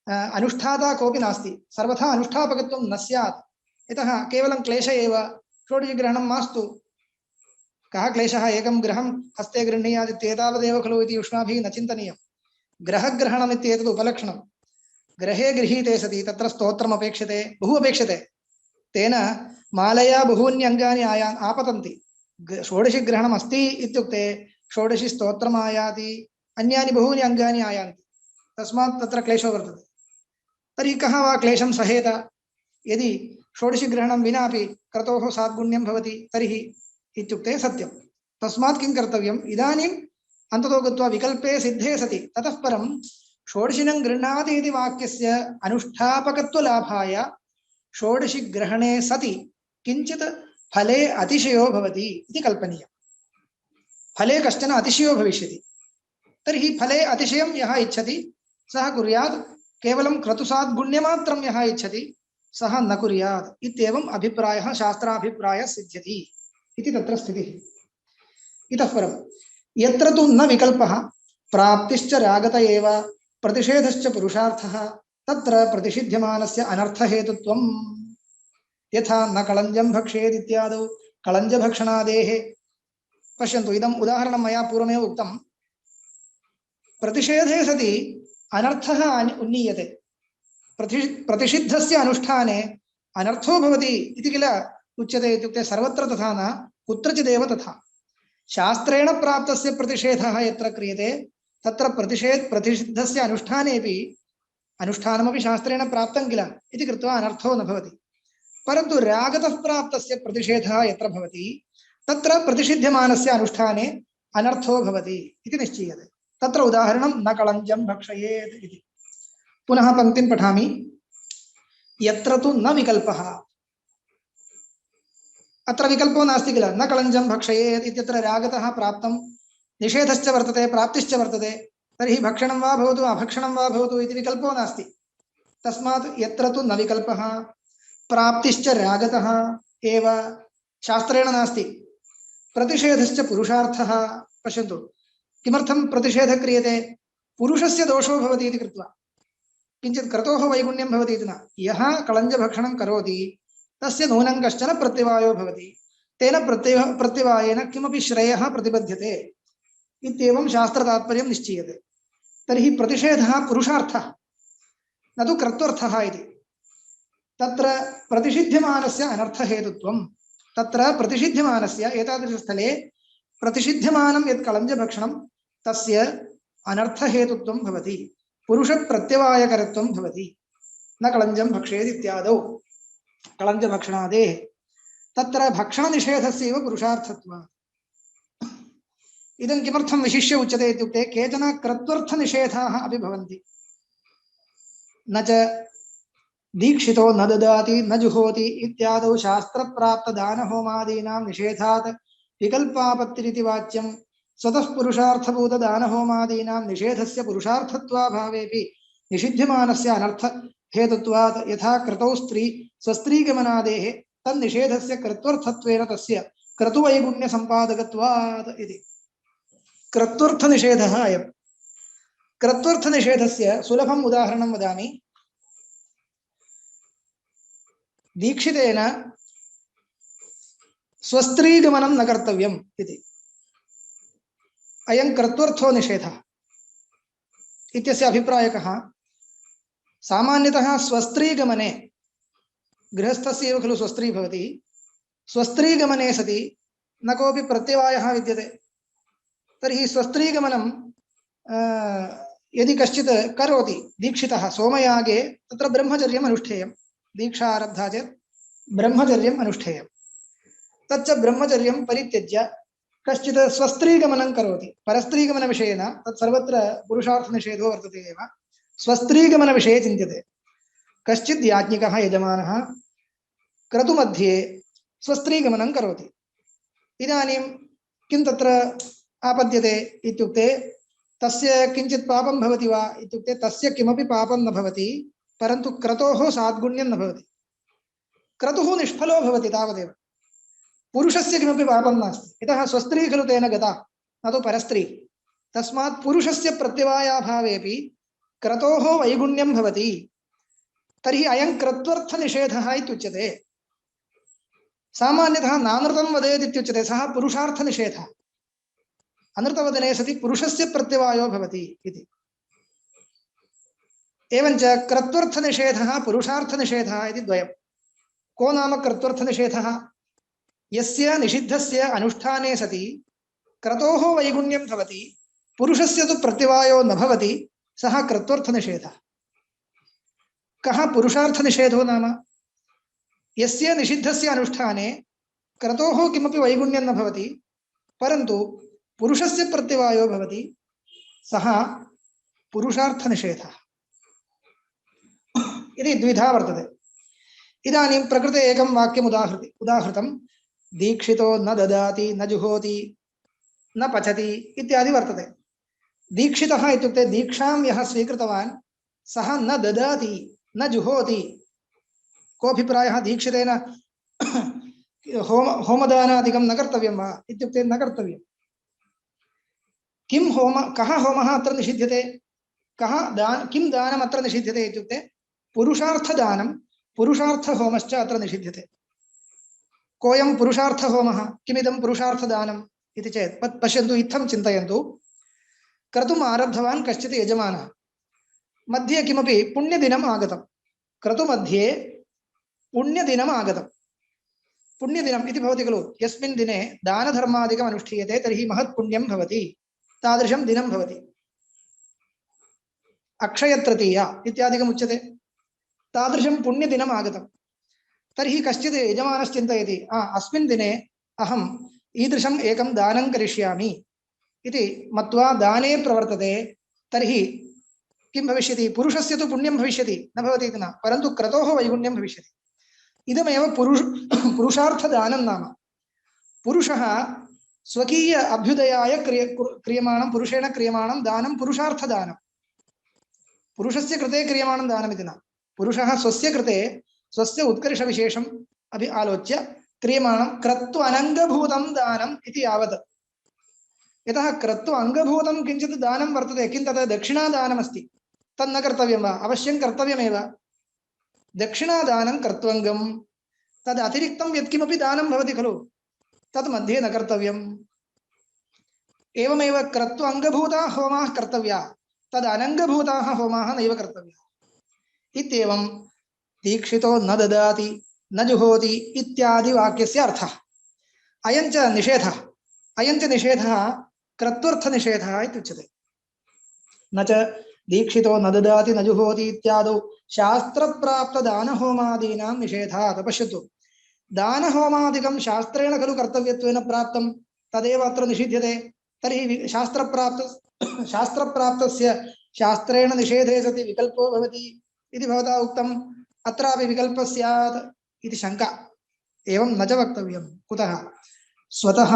अनुष्ठाता कोऽपि नास्ति सर्वथा अनुष्ठापकत्वं न स्यात् यतः केवलं क्लेश एव षोडशिग्रहणं मास्तु कः क्लेशः एकं गृहं हस्ते गृह्णीयात् इत्येतावदेव खलु इति युष्माभिः न चिन्तनीयं ग्रहग्रहणम् इत्येतत् उपलक्षणं ग्रहे गृहीते सति तत्र स्तोत्रम् अपेक्षते बहु अपेक्षते तेन मालया बहूनि अङ्गानि आपतन्ति षोडशिग्रहणम् अस्ति इत्युक्ते षोडशि स्तोत्रम् आयाति अन्यानि बहूनि अङ्गानि आयान्ति तस्मात् तत्र क्लेशो वर्तते तर्हि कः वा क्लेशं सहेत यदि षोडशिग्रहणं विनापि क्रतोः साद्गुण्यं भवति तर्हि इत्युक्ते सत्यं तस्मात् किं कर्तव्यम् इदानीम् अन्ततो गत्वा विकल्पे सिद्धे सति ततः परं षोडशिनं गृह्णाति इति वाक्यस्य अनुष्ठापकत्वलाभाय षोडशिग्रहणे सति किञ्चित् फले अतिशयो भवति इति कल्पनीयं फले कश्चन अतिशयो भविष्यति तर्हि फले अतिशयं यः इच्छति सः कुर्यात् केवलं क्रतुसाद्गुण्यमात्रं यः इच्छति सः न कुर्यात् इत्येवम् अभिप्रायः शास्त्राभिप्रायः सिद्ध्यति इति तत्र स्थितिः इतः परं यत्र तु न विकल्पः प्राप्तिश्च रागत एव प्रतिषेधश्च पुरुषार्थः तत्र प्रतिषिध्यमानस्य अनर्थहेतुत्वं यथा न कलञ्जं भक्षेत् इत्यादौ कलञ्जभक्षणादेः पश्यन्तु इदम् उदाहरणं मया पूर्वमेव उक्तं प्रतिषेधे सति अनर्थः उन्नीयते प्रतिषिद्धस्य अनुष्ठाने अनर्थो भवति इति किल उच्यते इत्युक्ते सर्वत्र तथा न कुत्रचिदेव तथा शास्त्रेण प्राप्तस्य प्रतिषेधः यत्र क्रियते तत्र प्रतिषिद्धस्य अनुष्ठानेपि अनुष्ठानमपि शास्त्रेण प्राप्तं किल इति कृत्वा अनर्थो न भवति परन्तु रागतः प्राप्तस्य प्रतिषेधः यत्र भवति तत्र प्रतिषिध्यमानस्य अनुष्ठाने अनर्थो भवति इति निश्चीयते तत्र उदाहरणं न कलञ्जं भक्षयेत् इति पुनः पंक्तिं पठामि यत्र तु न विकल्पः अत्र विकल्पो नास्ति किल न कलञ्जं भक्षयेत् इत्यत्र रागतः प्राप्तं निषेधश्च वर्तते प्राप्तिश्च वर्तते तर्हि भक्षणं वा भवतु अभक्षणं वा भवतु इति विकल्पो नास्ति तस्मात् यत्र तु न विकल्पः प्राप्तिश्च रागतः एव शास्त्रेण नास्ति प्रतिषेधश्च पुरुषार्थः पश्यन्तु किमर्थं प्रतिषेधः क्रियते पुरुषस्य दोषो भवति इति कृत्वा किंचित क्रतोः वैगुण्यं भवति इति न यः कलञ्जभक्षणं करोति तस्य नूनं कश्चन प्रत्यवायो भवति तेन प्रत्यवायेन किमपि श्रेयः प्रतिबध्यते इत्येवं शास्त्रतात्पर्यं निश्चीयते तर्हि प्रतिषेधः पुरुषार्थः न तु कर्तृर्थः इति तत्र प्रतिषिध्यमानस्य अनर्थहेतुत्वं तत्र प्रतिषिध्यमानस्य एतादृशस्थले प्रतिषिध्यमानं यत् कलञ्जभक्षणं तस्य अनर्थहेतुत्वं भवति पुरुषप्रत्यवायकरत्वं भवति न कलञ्जं भक्षेत् इत्यादौ कलञ्जभक्षणादेः तत्र भक्षणनिषेधस्यैव पुरुषार्थत्वात् इदं किमर्थं विशिष्य उच्यते इत्युक्ते केचन कर्तृर्थनिषेधाः अपि भवन्ति न च दीक्षितो न ददाति न जुहोति इत्यादौ शास्त्रप्राप्तदानहोमादीनां निषेधात् विकल्पापत्तिरिति वाच्यं स्वतः पुरुषार्थभूतदानहोमादीनां निषेधस्य पुरुषार्थत्वाभावेपि निषिध्यमानस्य अनर्थहेतुत्वात् यथा क्रतौ स्त्री स्वस्त्रीगमनादेः तन्निषेधस्य कर्तृर्थत्वेन तस्य क्रतुवैगुण्यसम्पादकत्वात् इति कर्तृर्थनिषेधः अयम् कर्तृर्थनिषेधस्य सुलभम् उदाहरणं वदामि दीक्षितेन स्वस्त्रीगमनं न कर्तव्यम् इति अयं कर्तृर्थो निषेधः इत्यस्य अभिप्रायकः सामान्यतः स्वस्त्रीगमने गृहस्थस्य एव खलु स्वस्त्री भवति स्वस्त्रीगमने सति न कोऽपि प्रत्यवायः विद्यते तर्हि स्वस्त्रीगमनं यदि कश्चित् करोति दीक्षितः सोमयागे तत्र ब्रह्मचर्यम् अनुष्ठेयं दीक्षा आरब्धा चेत् ब्रह्मचर्यम् अनुष्ठेयं तच्च ब्रह्मचर्यं परित्यज्य कश्चित् स्वस्त्रीगमनं करोति परस्त्रीगमनविषयेन तत् सर्वत्र पुरुषार्थनिषेधो वर्तते एव स्वस्त्रीगमनविषये चिन्त्यते कश्चित् याज्ञिकः यजमानः क्रतुमध्ये स्वस्त्रीगमनं करोति इदानीं किं तत्र आपद्यते इत्युक्ते तस्य किंचित् पापं भवति वा इत्युक्ते तस्य किमपि पापं न भवति परन्तु क्रतोः साद्गुण्यं न भवति क्रतुः निष्फलो भवति तावदेव पुरुषस्य किमपि पापं नास्ति यतः स्वस्त्री खलु तेन गता न तु परस्त्री तस्मात् पुरुषस्य प्रत्यवायाभावेपि क्रतोः वैगुण्यं भवति तर्हि अयं कृत्वर्थनिषेधः इत्युच्यते सामान्यतः नानृतं वदेत् इत्युच्यते सः पुरुषार्थनिषेधः अनृतवदने सति पुरुषस्य प्रत्यवायो भवति इति एवञ्च कृत्वर्थनिषेधः पुरुषार्थनिषेधः इति द्वयं को नाम कृत्वर्थनिषेधः यस्य निषिद्धस्य अनुष्ठाने सति क्रतोः वैगुण्यं भवति पुरुषस्य तु प्रत्यवायो न भवति सः कृत्वर्थनिषेधः कः पुरुषार्थनिषेधो नाम यस्य निषिद्धस्य अनुष्ठाने क्रतोः किमपि वैगुण्यं न भवति परन्तु पुरुषस्य प्रत्यवायो भवति सः पुरुषार्थनिषेधः इति द्विधा वर्तते इदानीं प्रकृते एकं वाक्यम् उदाहृतं दीक्षितो न ददाति न जुहोति न पचति इत्यादि वर्तते दीक्षितः इत्युक्ते दीक्षां यः स्वीकृतवान् सः न ददाति न जुहोति कोऽभिप्रायः दीक्षितेन होमदानादिकं न कर्तव्यं वा इत्युक्ते न कर्तव्यं किं कः होमः अत्र निषिध्यते किं दानम् अत्र निषिध्यते इत्युक्ते पुरुषार्थदानं पुरुषार्थहोमश्च अत्र निषिध्यते कोऽयं पुरुषार्थहोमः किमिदं पुरुषार्थदानम् इति चेत् पश्यन्तु इत्थं चिन्तयन्तु क्रतुम् आरब्धवान् कश्चित् यजमानः मध्ये किमपि पुण्यदिनम् आगतं क्रतुमध्ये पुण्यदिनम् आगतं पुण्यदिनम् इति भवति खलु यस्मिन् दिने दानधर्मादिकम् अनुष्ठीयते तर्हि महत् पुण्यं भवति तादृशं दिनं भवति अक्षयतृतीया इत्यादिकम् उच्यते तादृशं पुण्यदिनम् आगतं तर्हि कश्चित् यजमानश्चिन्तयति अस्मिन् दिने अहम् ईदृशम् एकं दानं करिष्यामि इति मत्वा दाने प्रवर्तते तर्हि किं भविष्यति पुरुषस्य तु पुण्यं भविष्यति न भवति इति न परन्तु क्रतोः वैगुण्यं भविष्यति इदमेव पुरुषार्थदानं नाम पुरुषः स्वकीय अभ्युदयाय क्रियमाणं पुरुषेण क्रियमाणं दानं पुरुषार्थदानं पुरुषस्य कृते क्रियमाणं दानमिति न पुरुषः स्वस्य कृते स्वस्य उत्कर्षविशेषम् अपि आलोच्य क्रियमाणं क्रत्व अनङ्गभूतं दानम् इति यावत् यतः क्रत्व अङ्गभूतं किञ्चित् दानं वर्तते किं तत् दक्षिणादानमस्ति तन्न कर्तव्यं वा अवश्यं कर्तव्यमेव दक्षिणादानं कर्त्वङ्गं तद् अतिरिक्तं यत्किमपि दानं भवति खलु तत् मध्ये न कर्तव्यम् एवमेव क्रत्व अङ्गभूताः होमाः कर्तव्याः तद् अनङ्गभूताः होमाः नैव कर्तव्याः इत्येवं दीक्षितो न ददाति न जुहोति इत्यादि वाक्यस्य अर्थः अयञ्च निषेधः क्रत्वर्थनिषेधः इत्युच्यते न च दीक्षितो न ददाति न जुहोति इत्यादौ शास्त्रप्राप्तदानहोमादीनां निषेधात् पश्यतु दानहोमादिकं शास्त्रेण खलु कर्तव्यत्वेन प्राप्तं तदेव अत्र निषिध्यते तर्हि शास्त्रप्राप्तस्य शास्त्रेण निषेधे सति विकल्पो भवति इति भवता उक्तम् अत्रापि विकल्पः स्यात् इति शङ्का एवं न च वक्तव्यं कुतः स्वतः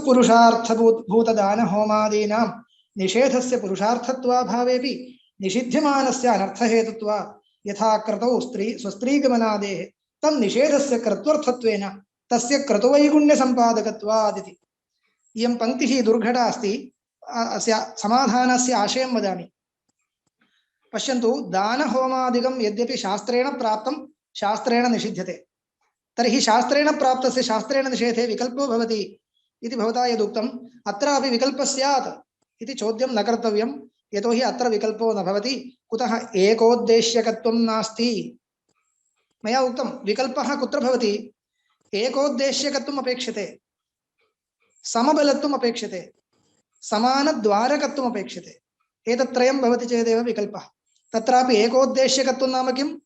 पुरुषार्थभूतदानहोमादीनां निषेधस्य पुरुषार्थत्वाभावेपि निषिध्यमानस्य अनर्थहेतुत्वा यथा क्रतौ स्वस्त्रीगमनादेः तम् निषेधस्य क्रत्वर्थत्वेन तस्य क्रतुवैगुण्यसम्पादकत्वादिति इयं पंक्तिः दुर्घटा अस्ति अस्य समाधानस्य आशयं वदामि पश्यन्तु दानहोमादिकं यद्यपि शास्त्रेण प्राप्तं शास्त्रेण निषिध्यते तर्हि शास्त्रेण प्राप्तस्य शास्त्रेण निषेधे विकल्पो भवति इति भवता यदुक्तम् अत्रापि विकल्पः स्यात् इति चोद्यं न कर्तव्यं यतोहि अत्र विकल्पो न भवति कुतः एकोद्देश्यकत्वं नास्ति मया उक्तं विकल्पः कुत्र भवति एकोद्देश्यकत्वम् अपेक्षते समबलत्वम् अपेक्षते समानद्वारकत्वम् अपेक्षते एतत्त्रयं भवति चेदेव विकल्पः तत्रापि एकोद्देश्यकत्वं नाम किम्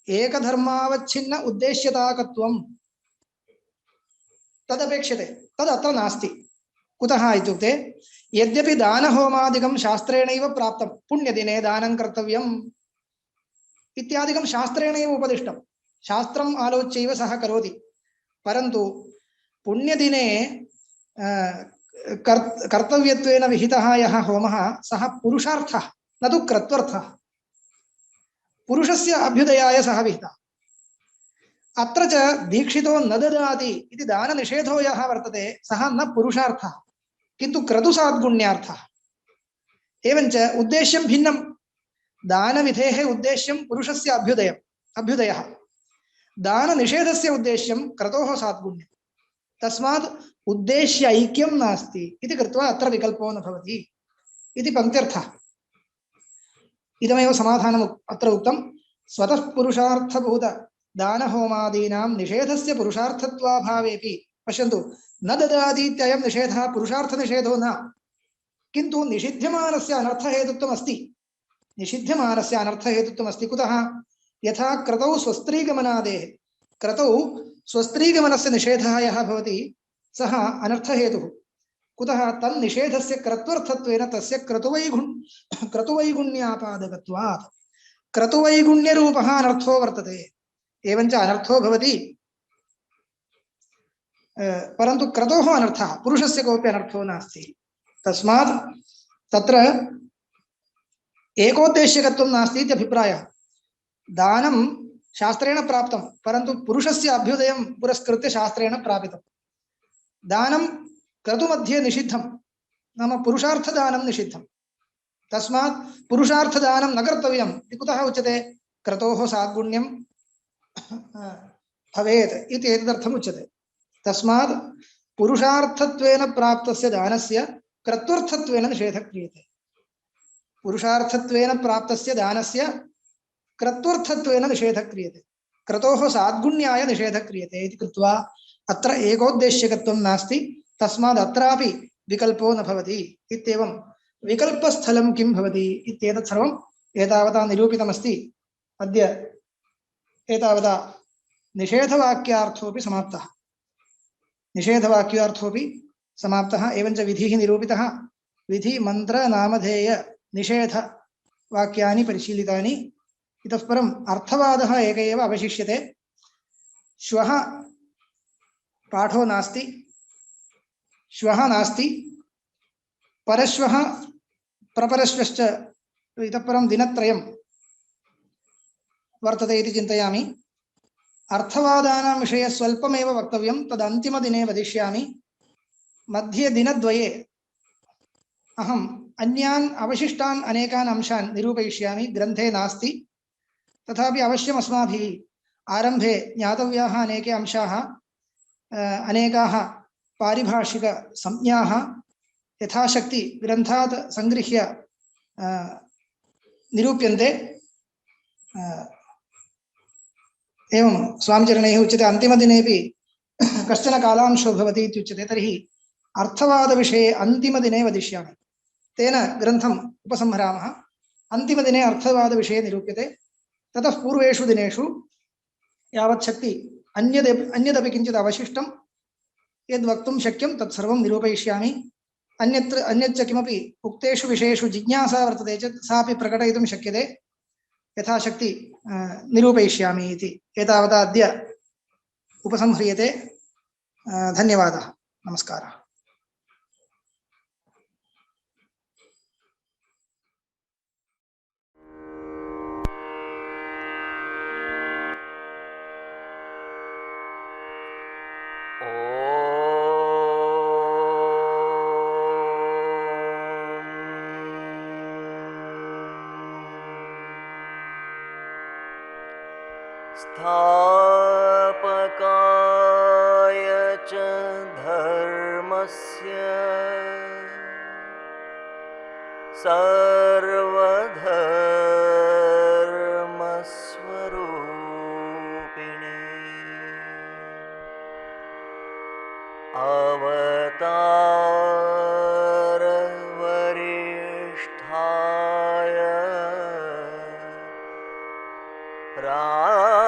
एकधर्मावच्छिन्न उद्देश्यताकत्वं तदपेक्षते तदत्र नास्ति कुतः इत्युक्ते यद्यपि दानहोमादिकं शास्त्रेणैव प्राप्तं पुण्यदिने दानं कर्तव्यम् इत्यादिकं शास्त्रेणैव उपदिष्टं शास्त्रम् आलोच्यैव सः करोति परन्तु पुण्यदिने कर्तव्यत्वेन विहितः यः होमः सः पुरुषार्थः न तु क्रत्वर्थः पुरुषस्य अभ्युदयाय सः विहितः अत्र च दीक्षितो न ददाति इति दाननिषेधो यः वर्तते सः न पुरुषार्थः किन्तु क्रतुसाद्गुण्यार्थः एवञ्च उद्देश्यं भिन्नं दानविधेः उद्देश्यं पुरुषस्य अभ्युदयः दाननिषेधस्य उद्देश्यं क्रतोः साद्गुण्यं तस्मात् उद्देश्य ऐक्यं नास्ति इति कृत्वा अत्र विकल्पो न भवति इति पंक्त्यर्थः इदमेव समाधानम् अत्र उक्तं स्वतः पुरुषार्थभूत दानहोमादीनां निषेधस्य पुरुषार्थत्वाभावेपि पश्यन्तु न ददाति इत्ययं निषेधः पुरुषार्थनिषेधो न किन्तु निषिध्यमानस्य अनर्थहेतुत्वम् अस्ति निषिध्यमानस्य अनर्थहेतुत्वम् अस्ति कुतः यथा क्रतौ स्वस्त्रीगमनादेः क्रतौ स्वस्त्रीगमनस्य निषेधः यः भवति सः अनर्थहेतुः कुतः तन्निषेधस्य क्रत्वर्थत्वेन तस्य क्रतुवैगुण्यापादकत्वात् क्रतुवैगुण्यरूपः अनर्थो वर्तते एवञ्च अनर्थो भवति परन्तु क्रतोः अनर्थः पुरुषस्य कोऽपि अनर्थो नास्ति तस्मात् तत्र एकोद्देश्यकत्वं नास्ति इति अभिप्रायः दानं शास्त्रेण प्राप्तं परन्तु पुरुषस्य अभ्युदयं पुरस्कृत्य शास्त्रेण प्रापितं दानं क्रतुमध्ये निषिद्धं नाम पुरुषार्थदानं निषिद्धं तस्मात् पुरुषार्थदानं न कर्तव्यम् इति कुतः उच्यते क्रतोः साद्गुण्यं भवेत् इति एतदर्थम् उच्यते। तस्मात् पुरुषार्थत्वेन प्राप्तस्य दानस्य कर्तृर्थत्वेन निषेधः क्रियते। पुरुषार्थत्वेन प्राप्तस्य दानस्य कर्तृर्थत्वेन निषेधः क्रियते। क्रतोः साद्गुण्याय निषेधः क्रियते इति कृत्वा अत्र एकोद्देश्यकत्वं नास्ति। तस्मात् अत्रापि विकल्पो न भवति इत्येवं विकल्पस्थलं किं भवति इत्येतत् सर्वम् एतावता निरूपितमस्ति। अद्य एतावता निषेधवाक्यार्थोऽपि समाप्तः। निषेधवाक्यार्थोऽपि समाप्तः। एवञ्च विधिः निरूपितः। विधि मंत्र नामधेय निषेध वाक्यानि परिशीलितानि। इतः परम् अर्थवादः एक एव अवशिष्यते। श्वः पाठो नास्ति, श्वः नास्ति, परश्वः प्रपरश्वश्च इतः परं दिनत्रयं वर्तते इति चिन्तयामि। अर्थवादानां विषये स्वल्पमेव वक्तव्यं, तद् अन्तिमदिने वदिष्यामि। मध्ये दिनद्वये अहम् अन्यान् अवशिष्टान् अनेकान् अंशान् निरूपयिष्यामि। ग्रन्थे नास्ति, तथापि अवश्यम् अस्माभिः आरम्भे ज्ञातव्याः अनेके अंशाः, अनेकाः पारिभाषिकसंज्ञाः यथाशक्ति ग्रन्थात् सङ्गृह्य निरूप्यन्ते। एवं स्वामिचरणैः उच्यते अन्तिमदिनेपि कश्चन कालांशो भवति इत्युच्यते। तर्हि अर्थवादविषये अन्तिमदिने वदिष्यामि। तेन ग्रन्थम् उपसंहरामः। अन्तिमदिने अर्थवादविषये निरूप्यते। ततः पूर्वेषु दिनेषु यावत् शक्ति अन्यदपि किञ्चित् अवशिष्टं यद् वक्तुं शक्यं तत्सर्वं निरूपयिष्यामि। अन्यच्च किमपि उक्तेषु विषयेषु जिज्ञासा वर्तते चेत् सापि प्रकटयितुं शक्यते। यथाशक्ति निरूपयिष्यामि इति एतावता अद्य उपसंह्रियते। धन्यवादः। नमस्कारः। स्थापकाय च धर्मस्य सर्वधर्मस्वरूपिणे अवतार वरिष्ठाय रामकृष्णाय